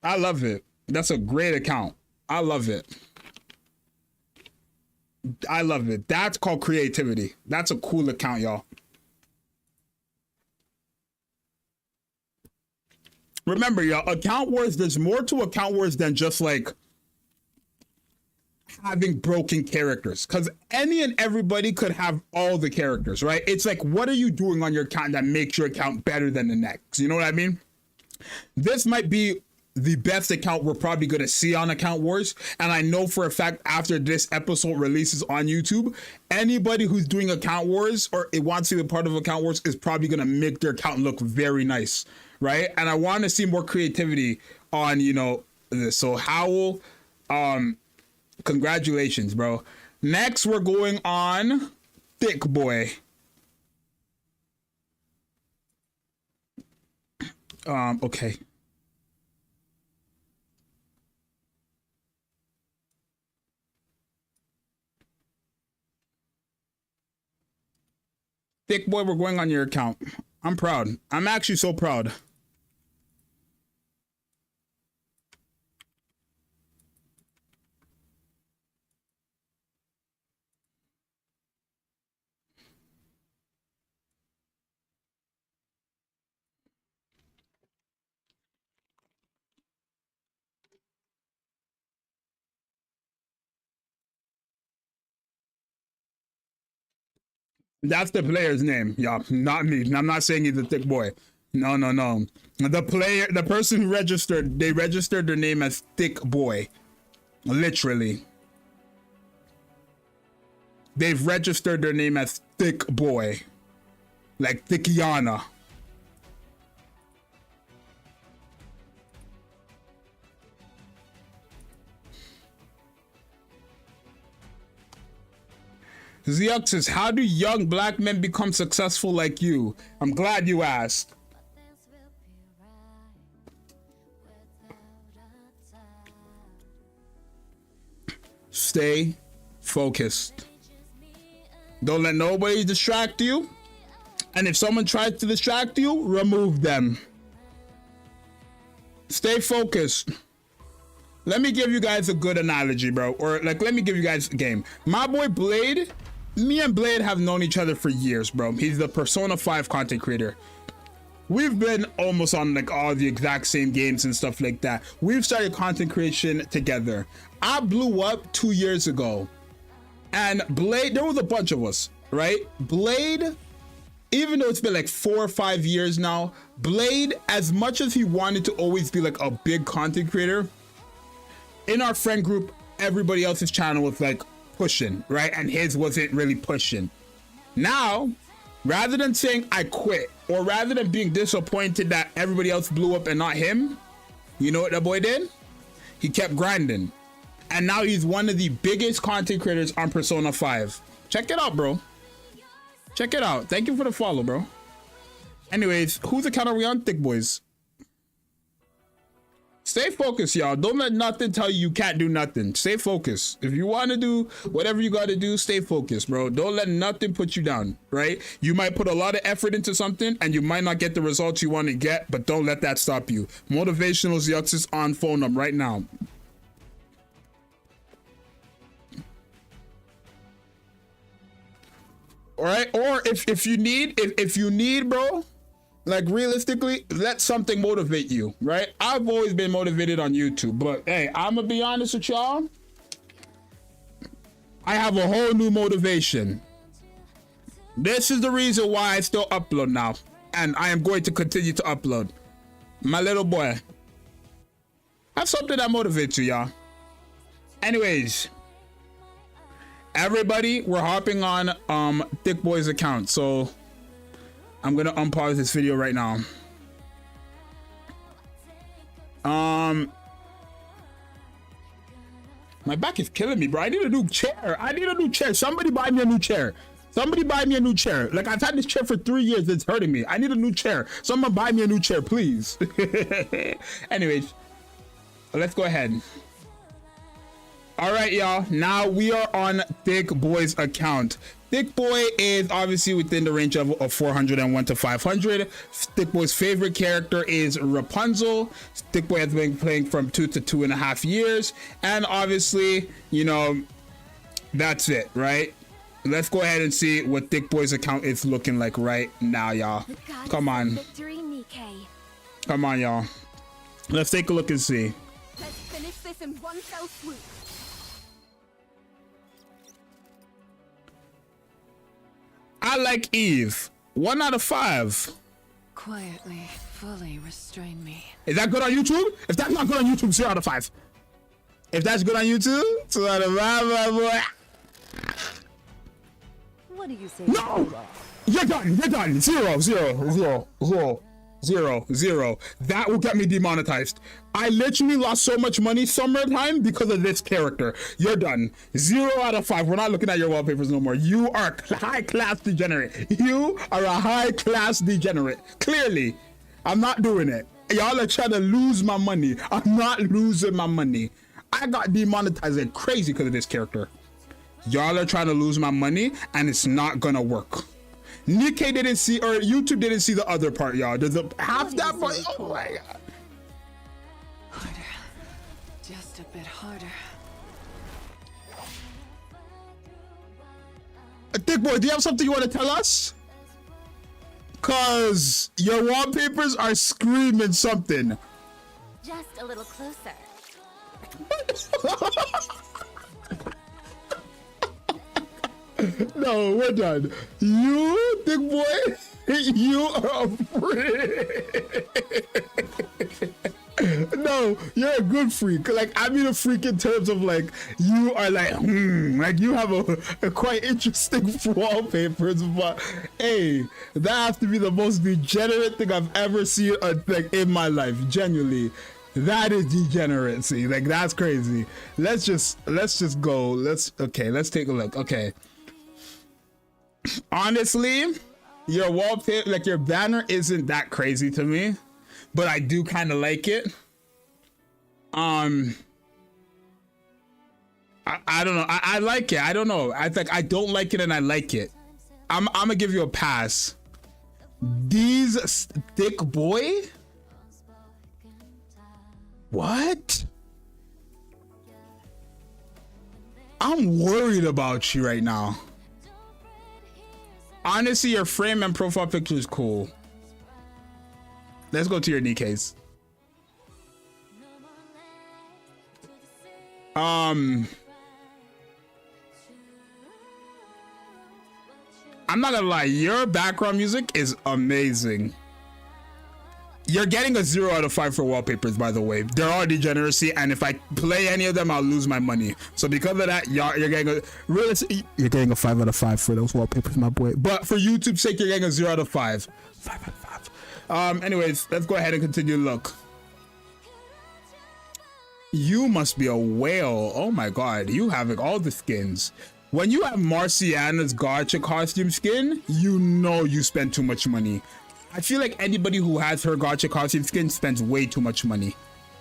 I love it. That's a great account. I love it. I love it. That's called creativity. That's a cool account, y'all. Remember, y'all, account wars, there's more to account wars than just like having broken characters, because any and everybody could have all the characters, right? It's like, what are you doing on your account that makes your account better than the next? You know what I mean? This might be the best account we're probably going to see on Account Wars, and I know for a fact after this episode releases on YouTube, anybody who's doing Account Wars or it wants to be a part of Account Wars is probably going to make their account look very nice, right? And I want to see more creativity on, you know, this. So Howell, congratulations, bro. Next, we're going on Thick Boy. Okay. Thick Boy, we're going on your account. I'm proud. I'm actually so proud. That's the player's name, y'all. Not me. I'm not saying he's a thick boy. No, no, no. The player, the person who registered, they registered their name as Thick Boy. Literally. They've registered their name as Thick Boy. Like Thickiana. Zxous, how do young black men become successful like you? I'm glad you asked. Stay focused. Don't let nobody distract you. And if someone tries to distract you, remove them. Stay focused. Let me give you guys a good analogy, bro. Or like, let me give you guys a game. My boy Blade, me and Blade have known each other for years, bro. He's the Persona 5 content creator. We've been almost on like all the exact same games and stuff like that. We've started content creation together. I blew up 2 years ago. And Blade, there was a bunch of us, right? Blade, even though it's been like 4 or 5 years now, Blade, as much as he wanted to always be like a big content creator, in our friend group, everybody else's channel was like pushing, right? And his wasn't really pushing. Now, rather than saying I quit, or rather than being disappointed that everybody else blew up and not him, you know what that boy did? He kept grinding. And now he's one of the biggest content creators on Persona 5. Check it out, bro. Check it out. Thank you for the follow, bro. Anyways, whose account are we on, Thick Boys? Stay focused, y'all. Don't let nothing tell you you can't do nothing. Stay focused. If you want to do whatever you got to do, stay focused, bro. Don't let nothing put you down, right? You might put a lot of effort into something and you might not get the results you want to get, but don't let that stop you. Motivational Zxous on phone them right now. All right, or if you need, bro, like realistically, let something motivate you, right? I've always been motivated on YouTube, but hey, I'm gonna be honest with y'all. I have a whole new motivation. This is the reason why I still upload now, and I am going to continue to upload. My little boy, have something that motivates you, y'all. Anyways, everybody, we're hopping on Thick Boy's account, so I'm gonna unpause this video right now. My back is killing me, bro. I need a new chair. I need a new chair. Somebody buy me a new chair. Somebody buy me a new chair. Like, I've had this chair for 3 years. It's hurting me. I need a new chair. Someone buy me a new chair, please. Anyways, let's go ahead. All right, y'all. Now we are on Thick Boy's account. Thick Boy is obviously within the range of 401 to 500. Thick Boy's favorite character is Rapunzel. Thick Boy has been playing from 2 to 2.5 years. And obviously, you know, that's it, right? Let's go ahead and see what Thick Boy's account is looking like right now, y'all. Come on. Victory, Nikke. Come on, y'all. Let's take a look and see. Let's finish this in one fell swoop. I like Eve. 1 out of 5. Quietly, fully restrain me. Is that good on YouTube? If that's not good on YouTube, 0 out of 5. If that's good on YouTube, 2 out of 5, my boy. What do you say? No! You're done. You're done. 0, 0, 0, 0. 0, 0. That will get me demonetized. I literally lost so much money summertime because of this character. You're done. 0 out of 5. We're not looking at your wallpapers no more. You are a high-class degenerate. You are a high-class degenerate. Clearly, I'm not doing it. Y'all are trying to lose my money. I'm not losing my money. I got demonetized like crazy because of this character. Y'all are trying to lose my money, and it's not gonna work. Nikke didn't see, or YouTube didn't see the other part, y'all. There's a half that part. Oh my god. Harder. Just a bit harder. Thick Boy, do you have something you want to tell us? Cause your wallpapers are screaming something. Just a little closer. No, we're done. You, Thick Boy, you are a freak. No, you're a good freak. Like, I mean a freak in terms of like, you are like, like you have a quite interesting wallpapers, but hey, that has to be the most degenerate thing I've ever seen like in my life, genuinely. That is degeneracy. Like, that's crazy. Let's just go. Let's take a look. Okay. Honestly, your wallpaper, like your banner isn't that crazy to me, but I do kind of like it. I don't know. I like it. I don't know. I don't like it and I like it. I'm gonna give you a pass. These thick boy? What? I'm worried about you right now. Honestly, your frame and profile picture is cool. Let's go to your Nikke's. I'm not gonna lie, your background music is amazing. You're getting a 0 out of 5 for wallpapers, by the way. They're all degeneracy, and if I play any of them, I'll lose my money. So because of that, you're getting you're getting a 5 out of 5 for those wallpapers, my boy. But for YouTube's sake, you're getting a 0 out of 5. 5 out of 5. Anyways, let's go ahead and continue. Look. You must be a whale. Oh my god, you have all the skins. When you have Marciana's gacha costume skin, you know you spend too much money. I feel like anybody who has her gacha costume skin spends way too much money.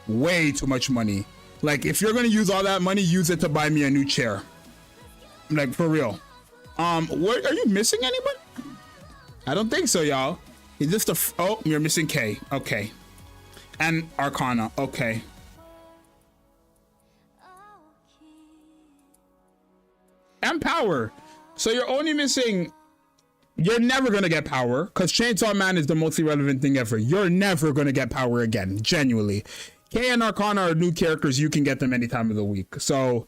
Way too much money. Like, if you're gonna use all that money, use it to buy me a new chair. Like, for real. What, are you missing anybody? I don't think so, y'all. Is this the oh, you're missing K. Okay. And Arcana. Okay. And Power. So you're only missing... You're never gonna get Power, because Chainsaw Man is the most irrelevant thing ever. You're never gonna get Power again, genuinely. K and Arcana are new characters. You can get them any time of the week. So,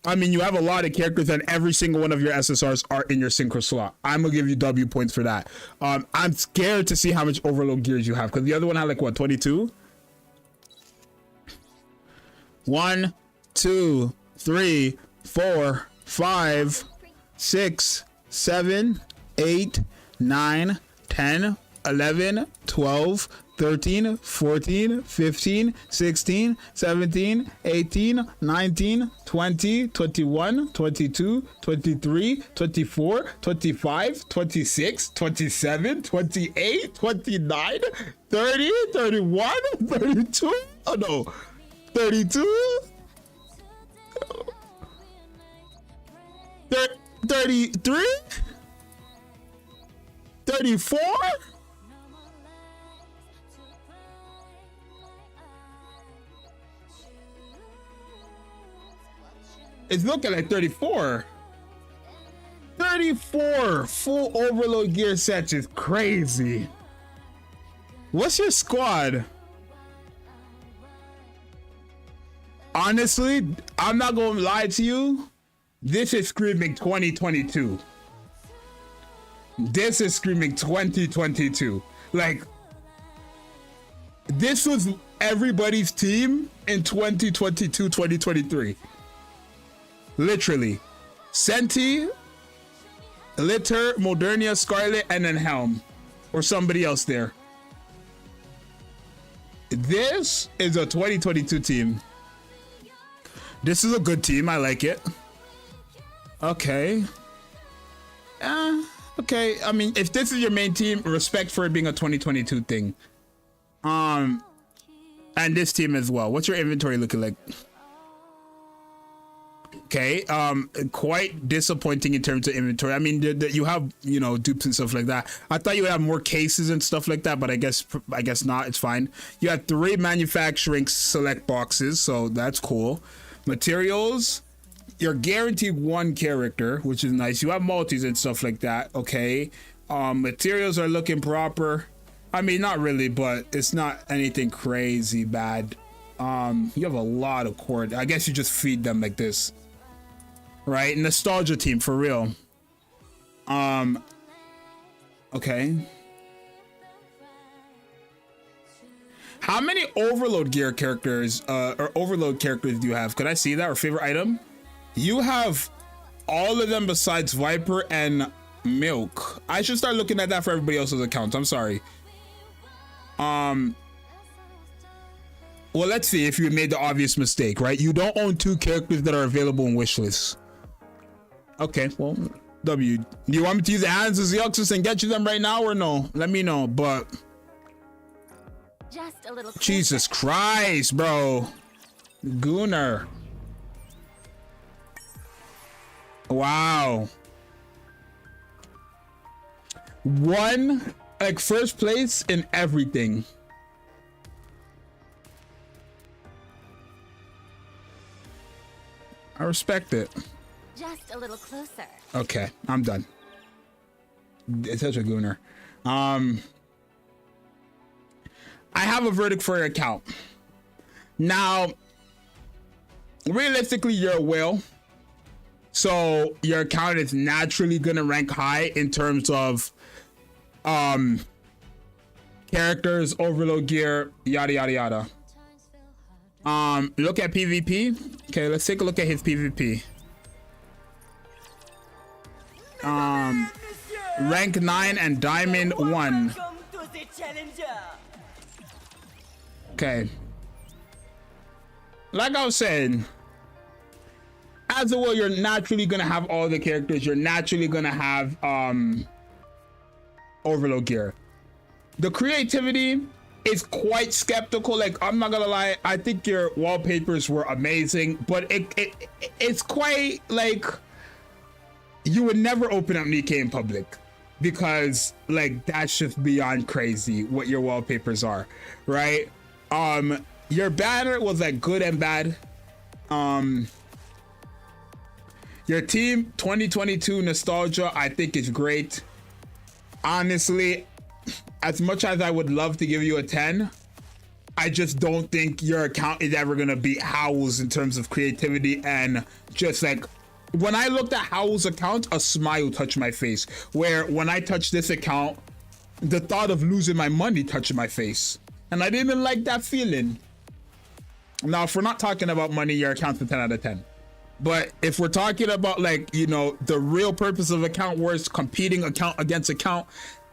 I mean, you have a lot of characters, and every single one of your SSRs are in your synchro slot. I'm gonna give you W points for that. I'm scared to see how much overload gears you have, because the other one had like, what, 22? 1, 2, 3, 4, 5, 6, 7, 8, 9, 10, 11, 12, 13, 14, 15, 16, 17, 18, 19, 20, 21, 22, 23, 24, 25, 26, 27, 28, 29, 30, 31, 32. Oh no. 32. 33. 34. It's looking like 34. 34 full overload gear sets is crazy. What's your squad? Honestly, I'm not gonna lie to you. This is screaming 2022. This is screaming 2022. Like, this was everybody's team in 2022, 2023. Literally. Senti, Litter, Modernia, Scarlet, and then Helm. Or somebody else there. This is a 2022 team. This is a good team. I like it. Okay. Okay. I mean, if this is your main team, respect for it being a 2022 thing. And this team as well. What's your inventory looking like? Okay. Quite disappointing in terms of inventory. I mean, you have, you know, dupes and stuff like that. I thought you would have more cases and stuff like that, but I guess not. It's fine. You have 3 manufacturing select boxes, so that's cool. Materials, you're guaranteed 1 character, which is nice. You have multis and stuff like that. Okay. Materials are looking proper. I mean, not really, but it's not anything crazy bad. You have a lot of cord. I guess you just feed them like this, right? Nostalgia team for real. Okay. How many overload gear characters or overload characters do you have? Could I see that? Or favorite item? You have all of them besides Viper and Milk. I should start looking at that for everybody else's accounts. I'm sorry. Well, let's see if you made the obvious mistake, right? You don't own 2 characters that are available in wishlist. Okay, well, W, do you want me to use the hands of Zxous and get you them right now or no? Let me know, but Just a little. Jesus Christ, bro. Gooner. Wow. One, like first place in everything. I respect it. Just a little closer. Okay, I'm done. It's such a gooner. I have a verdict for your account. Now, realistically, you're a whale. So your account is naturally gonna rank high in terms of characters, overload gear, yada yada yada. Look at PvP. Okay, let's take a look at his PvP. Rank 9 and Diamond 1. Welcome to the challenger. Okay. Like I was saying, as a whole, you're naturally gonna have all the characters. You're naturally gonna have overload gear. The creativity is quite skeptical. Like, I'm not gonna lie, I think your wallpapers were amazing, but it's quite like you would never open up Nikke in public, because like that's just beyond crazy what your wallpapers are, right? Your banner was like good and bad. Your team 2022 nostalgia, I think, is great. Honestly, as much as I would love to give you a 10, I just don't think your account is ever gonna beat Howl's in terms of creativity. And just like when I looked at Howl's account, a smile touched my face, where when I touched this account, the thought of losing my money touched my face, and I didn't like that feeling. Now, if we're not talking about money, your account's a 10 out of 10. But if we're talking about, like, you know, the real purpose of account wars, competing account against account,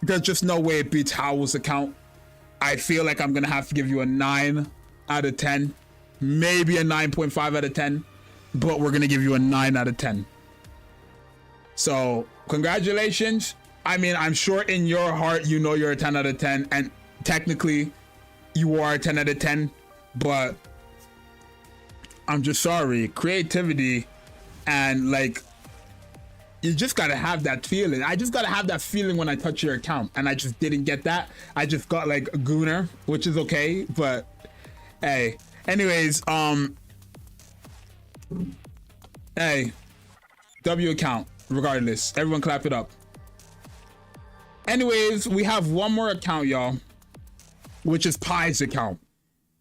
there's just no way it beats Howl's account. I feel like I'm gonna have to give you a 9 out of 10, maybe a 9.5 out of 10, but we're gonna give you a 9 out of 10. So congratulations. I mean, I'm sure in your heart you know you're a 10 out of 10, and technically you are a 10 out of 10, but I'm just sorry. Creativity and like, you just gotta have that feeling. I just gotta have that feeling when I touch your account, and I just didn't get that. I just got like a gooner, which is okay, but hey. Anyways, hey, W account, regardless. Everyone clap it up. Anyways, we have one more account, y'all, which is Pi's account.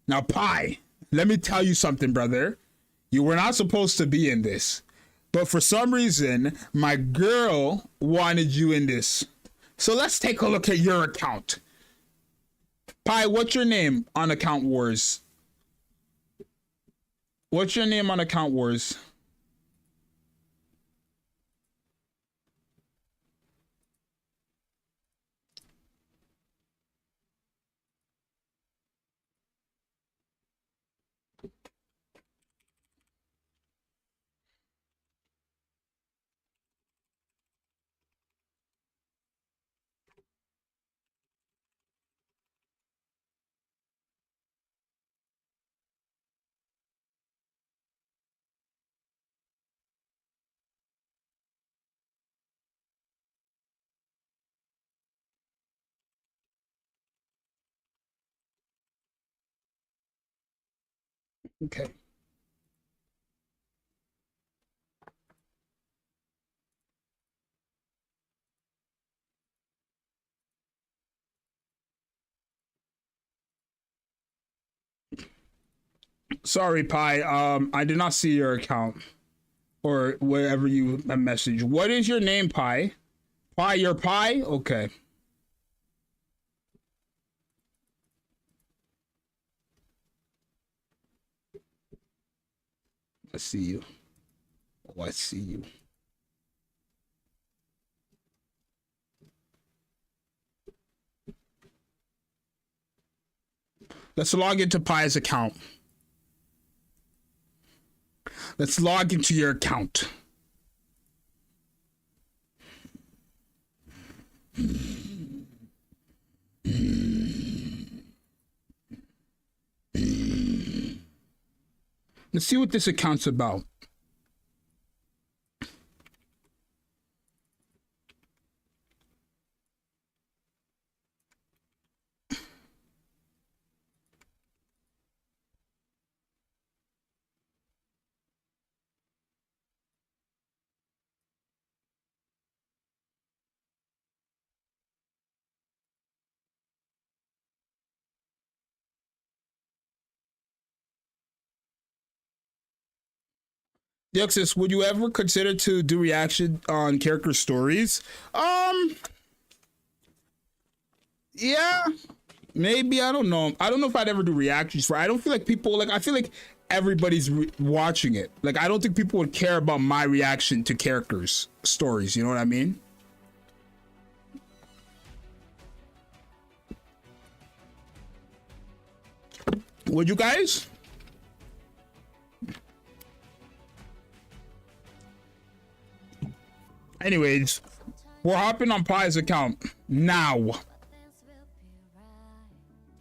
Now, Pi, let me tell you something, brother. You were not supposed to be in this, but for some reason, my girl wanted you in this. So let's take a look at your account. Pi, what's your name on Account Wars? What's your name on Account Wars? Okay. Sorry, Pi. I did not see your account or wherever you message. What is your name, Pi? Pi, your Pi? Okay. I see you. Oh, I see you. Let's log into Pi's account. Let's log into your account. Let's see what this account's about. Zxous, would you ever consider to do reaction on character stories? Yeah, maybe. I don't know. I don't know if I'd ever do reactions for. I don't feel like people like. I feel like everybody's watching it. Like I don't think people would care about my reaction to characters' stories. You know what I mean? Would you guys? Anyways, we're hopping on Pi's account now.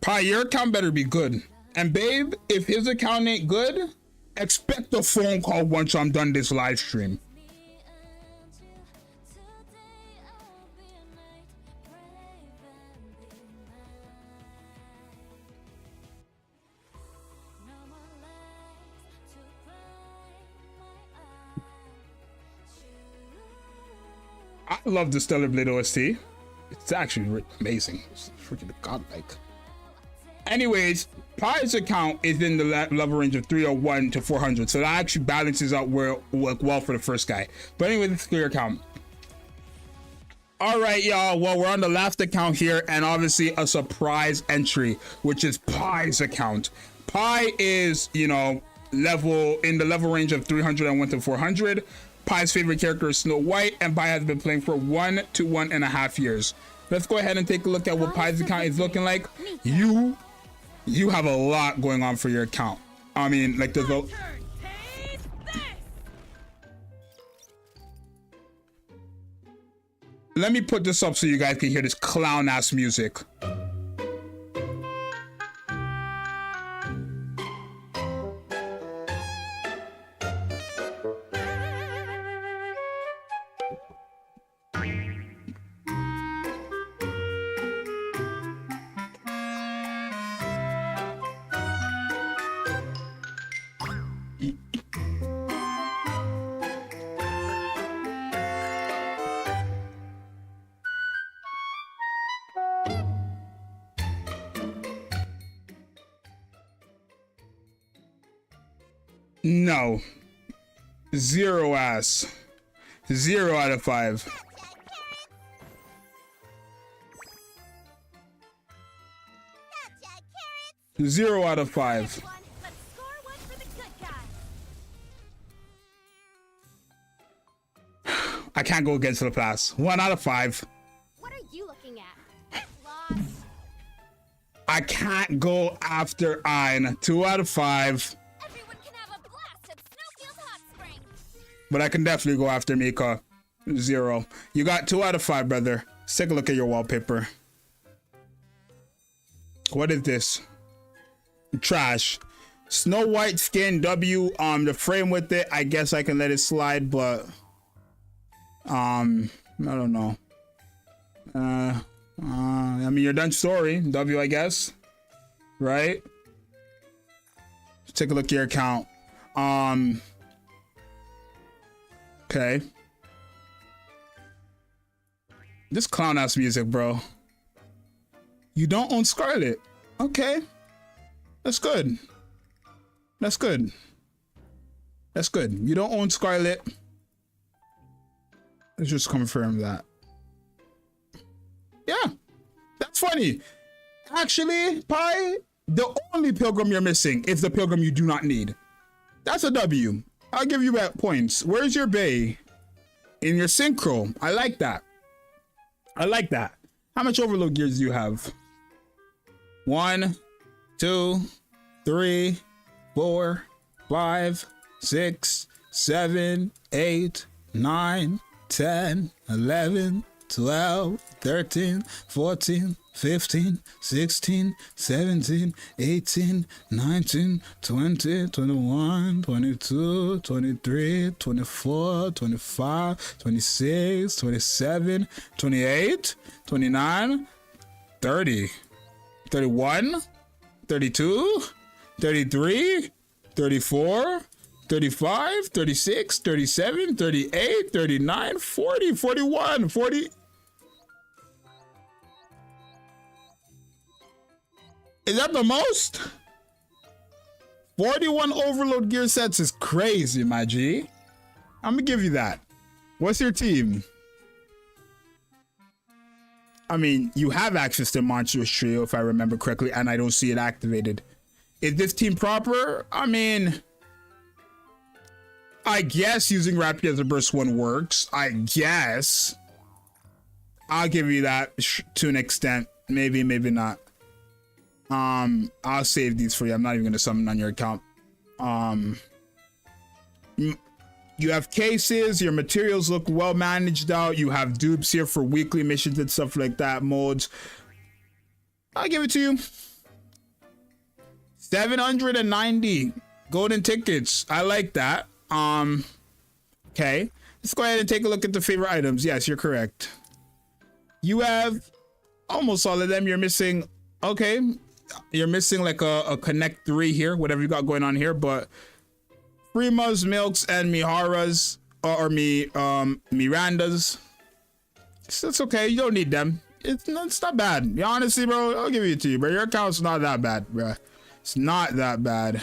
Pi, your account better be good. And babe, if his account ain't good, expect a phone call once I'm done this live stream. I love the Stellar Blade OST. It's actually amazing. It's freaking godlike. Anyways, Pi's account is in the level range of 301 to 400, so that actually balances out well for the first guy. But anyway, this is your account. All right, y'all. Well, we're on the last account here, and obviously a surprise entry, which is Pi's account. Pi is, you know, in the level range of 301 to 400. Pi's favorite character is Snow White, and Pi has been playing for 1 to 1.5 years. Let's go ahead and take a look at what Pi's account is looking like. You have a lot going on for your account. I mean, like there's a... Let me put this up so you guys can hear this clown ass music. No. 0 ass. 0 out of 5. Gotcha, 0 out of 5. Let's score one for the good guy. I can't go against the pass. 1 out of 5. What are you looking at? Lost. I can't go after Ein. 2 out of 5. Everyone can have a blast at Snowfield Hot Springs. But I can definitely go after Mika. 0. You got 2 out of 5, brother. Let's take a look at your wallpaper. What is this? Trash. Snow White skin W. The frame with it, I guess I can let it slide, but I don't know. I mean, you're done story. W, I guess. Right? Let's take a look at your account. Okay. This clown ass music, bro. You don't own Scarlet. Okay. That's good. That's good. That's good. You don't own Scarlet. Let's just confirm that. Yeah. That's funny. Actually, Pi, the only pilgrim you're missing is the pilgrim you do not need. That's a W. I'll give you that points. Where's your bay? In your synchro. I like that. I like that. How much overload gears do you have? 1, 2, 3, 4, 5, 6, 7, 8, 9, 10, 11, 12, 13, 14, 15, 16, 17, 18, 19, 20, 21, 22, 23, 24, 25, 26, 27, 28, 29, 30, 31, 32, 33, 34, 35, 36, 37, 38, 39, 40, 41, 40. Is that the most? 41 overload gear sets is crazy, my G. I'm gonna give you that. What's your team? I mean, you have access to Monstrous Trio, if I remember correctly, and I don't see it activated. Is this team proper? I mean, I guess using Rapid as a burst one works. I guess. I'll give you that to an extent. Maybe, maybe not. I'll save these for you. I'm not even gonna summon on your account. You have cases, your materials look well managed out. You have dupes here for weekly missions and stuff like that, modes. I'll give it to you. 790 golden tickets. I like that. Okay. Let's go ahead and take a look at the favorite items. Yes, you're correct. You have almost all of them. You're missing, okay. You're missing like a Connect 3 here, whatever you got going on here, but Primas, Milks, and Miharas, or Mirandas. It's okay. You don't need them. It's not bad. Yeah, honestly, bro, I'll give it to you, bro. Your account's not that bad, bro. It's not that bad.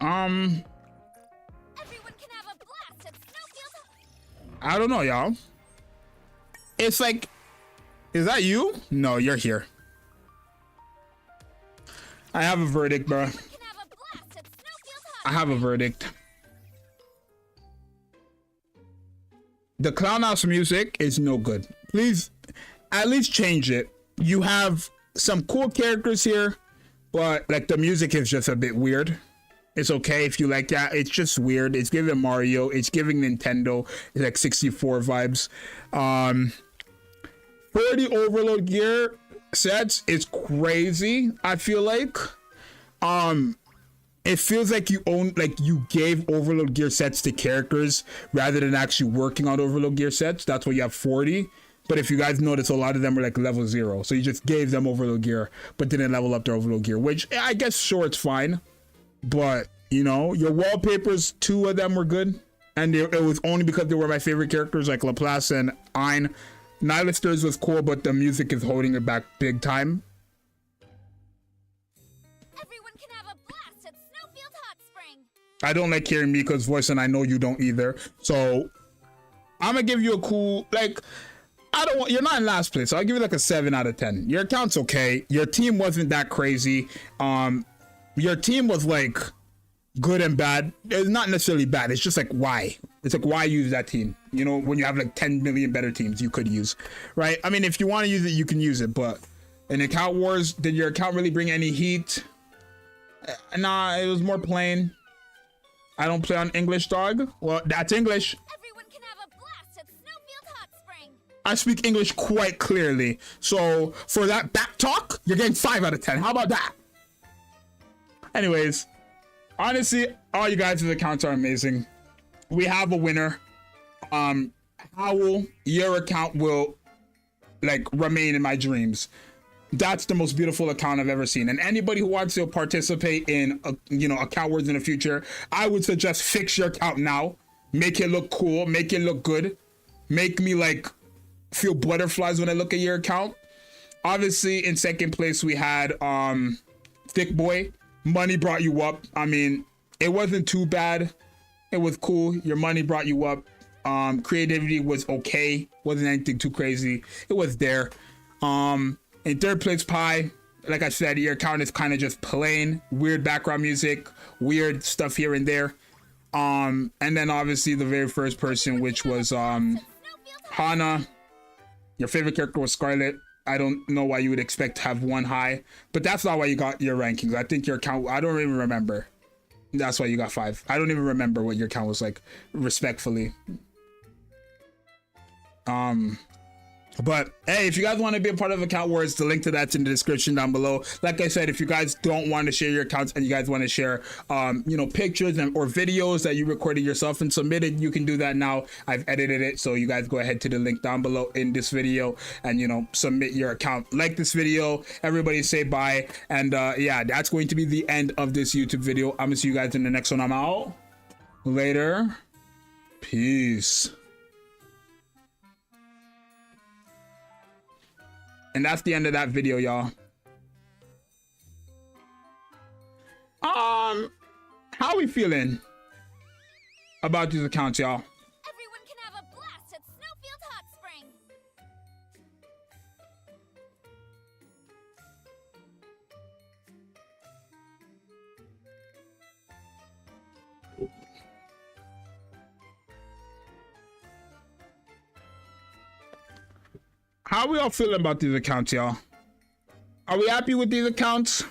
Everyone can have a blast at Snowfield. I don't know, y'all. It's like, is that you? No, you're here. I have a verdict, bro. Can have a blast at Snowfield I have a verdict. The Clown House music is no good. Please, at least change it. You have some cool characters here, but like the music is just a bit weird. It's okay if you like that. It's just weird. It's giving Mario. It's giving Nintendo. It's like 64 vibes. 40 overload gear sets is crazy. I feel like it feels like you gave overload gear sets to characters rather than actually working on overload gear sets. That's why you have 40. But if you guys notice, a lot of them are like level 0, so you just gave them overload gear but didn't level up their overload gear, which I guess sure, it's fine. But you know, your wallpapers, 2 of them were good, and it was only because they were my favorite characters, like Laplace and Ein. Nihilisters was cool, but the music is holding it back big time. Everyone can have a blast at Snowfield Hot Spring. I don't like hearing Mika's voice, and I know you don't either. So I'm gonna give you a cool, like, you're not in last place, so I'll give you like a 7 out of 10. Your account's okay. Your team wasn't that crazy. Your team was like good and bad. It's not necessarily bad. It's just like, why? It's like, why use that team? You know, when you have like 10 million better teams you could use, right? I mean, if you want to use it, you can use it, but in account wars, did your account really bring any heat? Nah, it was more plain. I don't play on English, dog. Well, that's English. Everyone can have a blast at Snowfield Hot Spring. I speak English quite clearly. So for that back talk, you're getting 5 out of 10. How about that? Anyways, honestly, all you guys' accounts are amazing. We have a winner. Howl, your account will like remain in my dreams. That's the most beautiful account I've ever seen. And anybody who wants to participate in account wars in the future, I would suggest fix your account now. Make it look cool. Make it look good. Make me like feel butterflies when I look at your account. Obviously, in second place we had Thick Boy. Money brought you up. I mean, it wasn't too bad. It was cool. Your money brought you up. Creativity was okay. Wasn't anything too crazy. It was there. In third place, Pie. Like I said, your account is kind of just plain. Weird background music. Weird stuff here and there. And then obviously the very first person, which was Hana. Your favorite character was Scarlet. I don't know why you would expect to have one high, but that's not why you got your rankings. I think your count, I don't even remember. That's why you got 5. I don't even remember what your count was like, respectfully. But hey, if you guys want to be a part of Account Wars, the link to that's in the description down below. Like I said, if you guys don't want to share your accounts and you guys want to share you know, pictures or videos that you recorded yourself and submitted, you can do that now. I've edited it, so you guys go ahead to the link down below in this video and, you know, submit your account. Like this video, everybody say bye, and yeah, that's going to be the end of this YouTube video. I'm gonna see you guys in the next one. I'm out later. Peace. And that's the end of that video, y'all. How we feeling about these accounts, y'all? Everyone can have a blast at Snowfield Hot Spring. How we all feeling about these accounts, y'all? Are we happy with these accounts?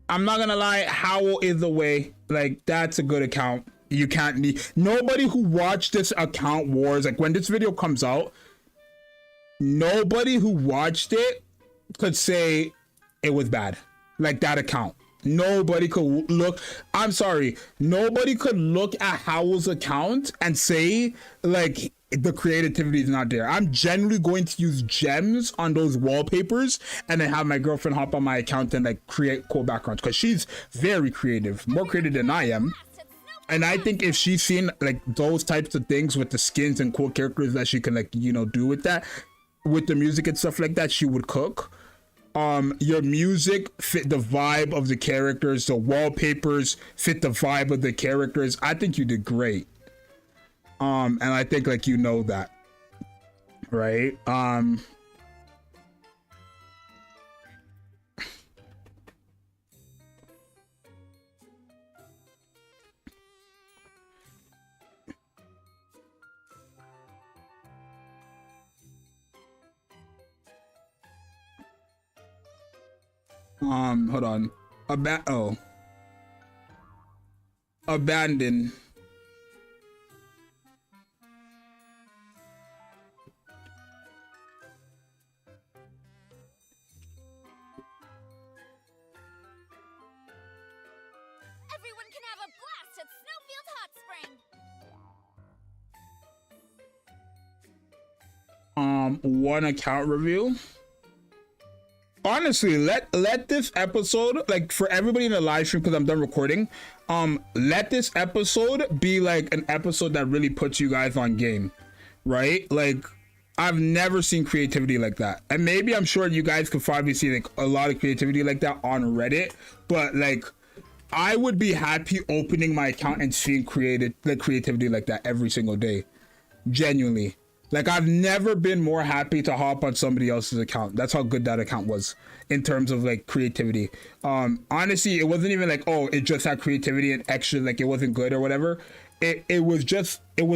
I'm not gonna lie, Howl is the way. Like, that's a good account. You can't need nobody who watched this Account Wars, like when this video comes out, nobody who watched it could say it was bad. Like that account. Nobody could look, I'm sorry, nobody could look at Howl's account and say like the creativity is not there. I'm generally going to use gems on those wallpapers and then have my girlfriend hop on my account and like create cool backgrounds, because she's very creative, more creative than I am. And I think if she's seen like those types of things with the skins and cool characters that she can, like, you know, do with that, with the music and stuff like that, she would cook. Your music fit the vibe of the characters, the wallpapers fit the vibe of the characters. I think you did great. And I think, like, you know that, right? Hold on. Abandon. Everyone can have a blast at Snowfield Hot Spring. One account review. Honestly, let this episode, like, for everybody in the live stream, because I'm done recording, let this episode be like an episode that really puts you guys on game, right? Like, I've never seen creativity like that. And maybe, I'm sure you guys could probably see like a lot of creativity like that on Reddit, but like, I would be happy opening my account and seeing creativity like that every single day. Genuinely. Like, I've never been more happy to hop on somebody else's account. That's how good that account was in terms of like creativity. Honestly, it wasn't even like, oh, it just had creativity and extra, like it wasn't good or whatever. It was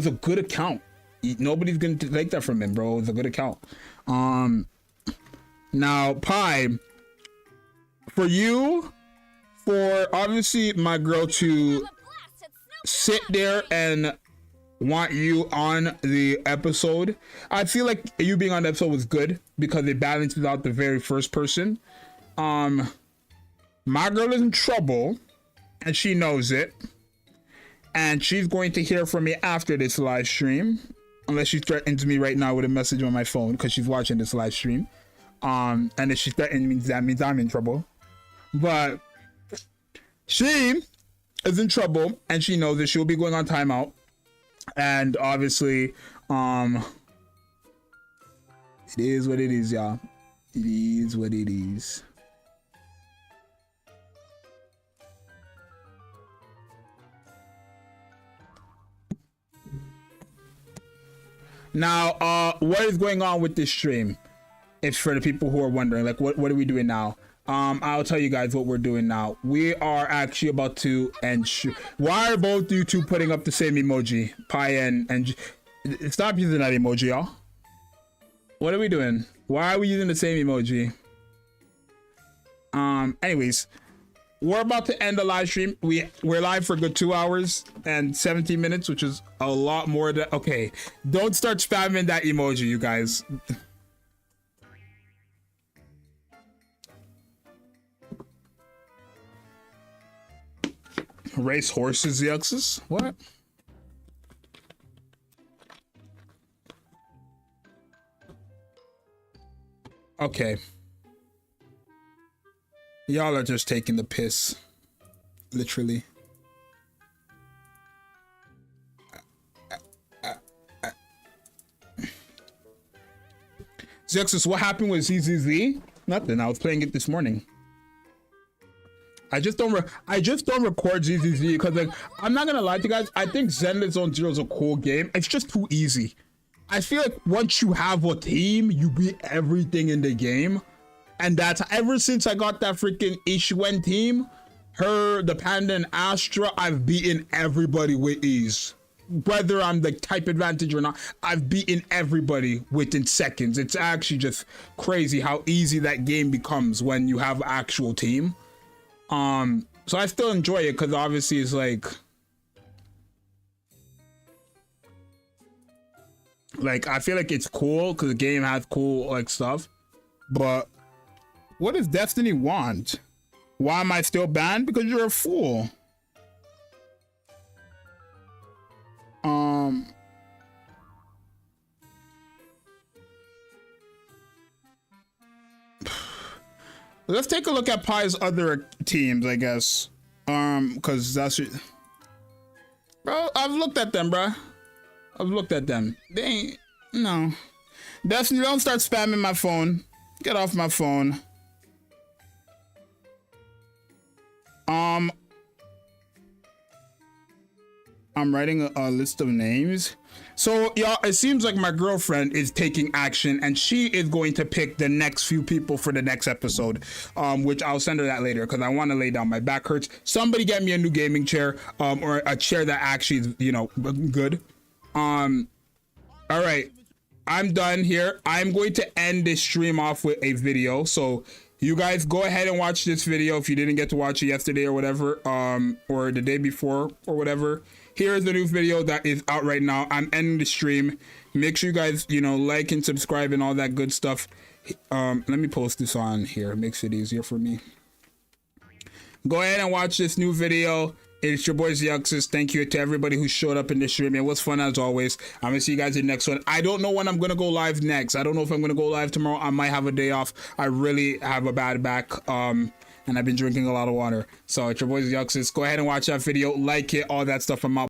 a good account. Nobody's gonna take that from him, bro. It was a good account. Now, Pi, for you, for obviously my girl to sit there and want you on the episode, I feel like you being on the episode was good because it balances out the very first person. My girl is in trouble and she knows it, and she's going to hear from me after this live stream, unless she threatens me right now with a message on my phone because she's watching this live stream. And if she threatens me, that means I'm in trouble. But she is in trouble and she knows that she'll be going on timeout. And obviously, it is what it is, y'all. It is what it is. Now, what is going on with this stream? It's for the people who are wondering, like, what are we doing now? I'll tell you guys what we're doing now. We are actually about to end. Why are both you two putting up the same emoji? Pi and stop using that emoji, y'all. What are we doing? Why are we using the same emoji? Anyways, we're about to end the live stream. We're live for a good 2 hours and 17 minutes, which is a lot more than. Okay, don't start spamming that emoji, you guys. Race horses, Zxous? What? Okay. Y'all are just taking the piss. Literally. Zxous, what happened with ZZZ? Nothing. I was playing it this morning. I just don't record ZZZ because, like, I'm not gonna lie to you guys. I think Zenless Zone Zero is a cool game. It's just too easy. I feel like once you have a team, you beat everything in the game, and that's ever since I got that freaking Ishuen team, the Panda and Astra. I've beaten everybody with ease. Whether I'm the type advantage or not, I've beaten everybody within seconds. It's actually just crazy how easy that game becomes when you have an actual team. So I still enjoy it because obviously it's like I feel like it's cool because the game has cool like stuff. But what does Destiny want? Why am I still banned? Because you're a fool. Let's take a look at Pi's other teams, I guess. Because that's it. Bro, I've looked at them, bro. I've looked at them. They ain't, no. Destiny, don't start spamming my phone. Get off my phone. I'm writing a list of names. So, y'all, it seems like my girlfriend is taking action and she is going to pick the next few people for the next episode, which I'll send her that later because I want to lay down. My back hurts. Somebody get me a new gaming chair, or a chair that actually is, you know, good. All right, I'm done here. I'm going to end this stream off with a video. So you guys go ahead and watch this video if you didn't get to watch it yesterday or whatever, or the day before or whatever. Here is the new video that is out right now. I'm ending the stream. Make sure you guys, you know, like and subscribe and all that good stuff. Let me post this on here. It makes it easier for me. Go ahead and watch this new video. It's your boy Zxous. Thank you to everybody who showed up in this stream. It was fun as always. I'm gonna see you guys in the next one. I don't know when I'm gonna go live next. I don't know if I'm gonna go live tomorrow. I might have a day off. I really have a bad back. And I've been drinking a lot of water. So it's your boy Zxous. Go ahead and watch that video. Like it, all that stuff. I'm out.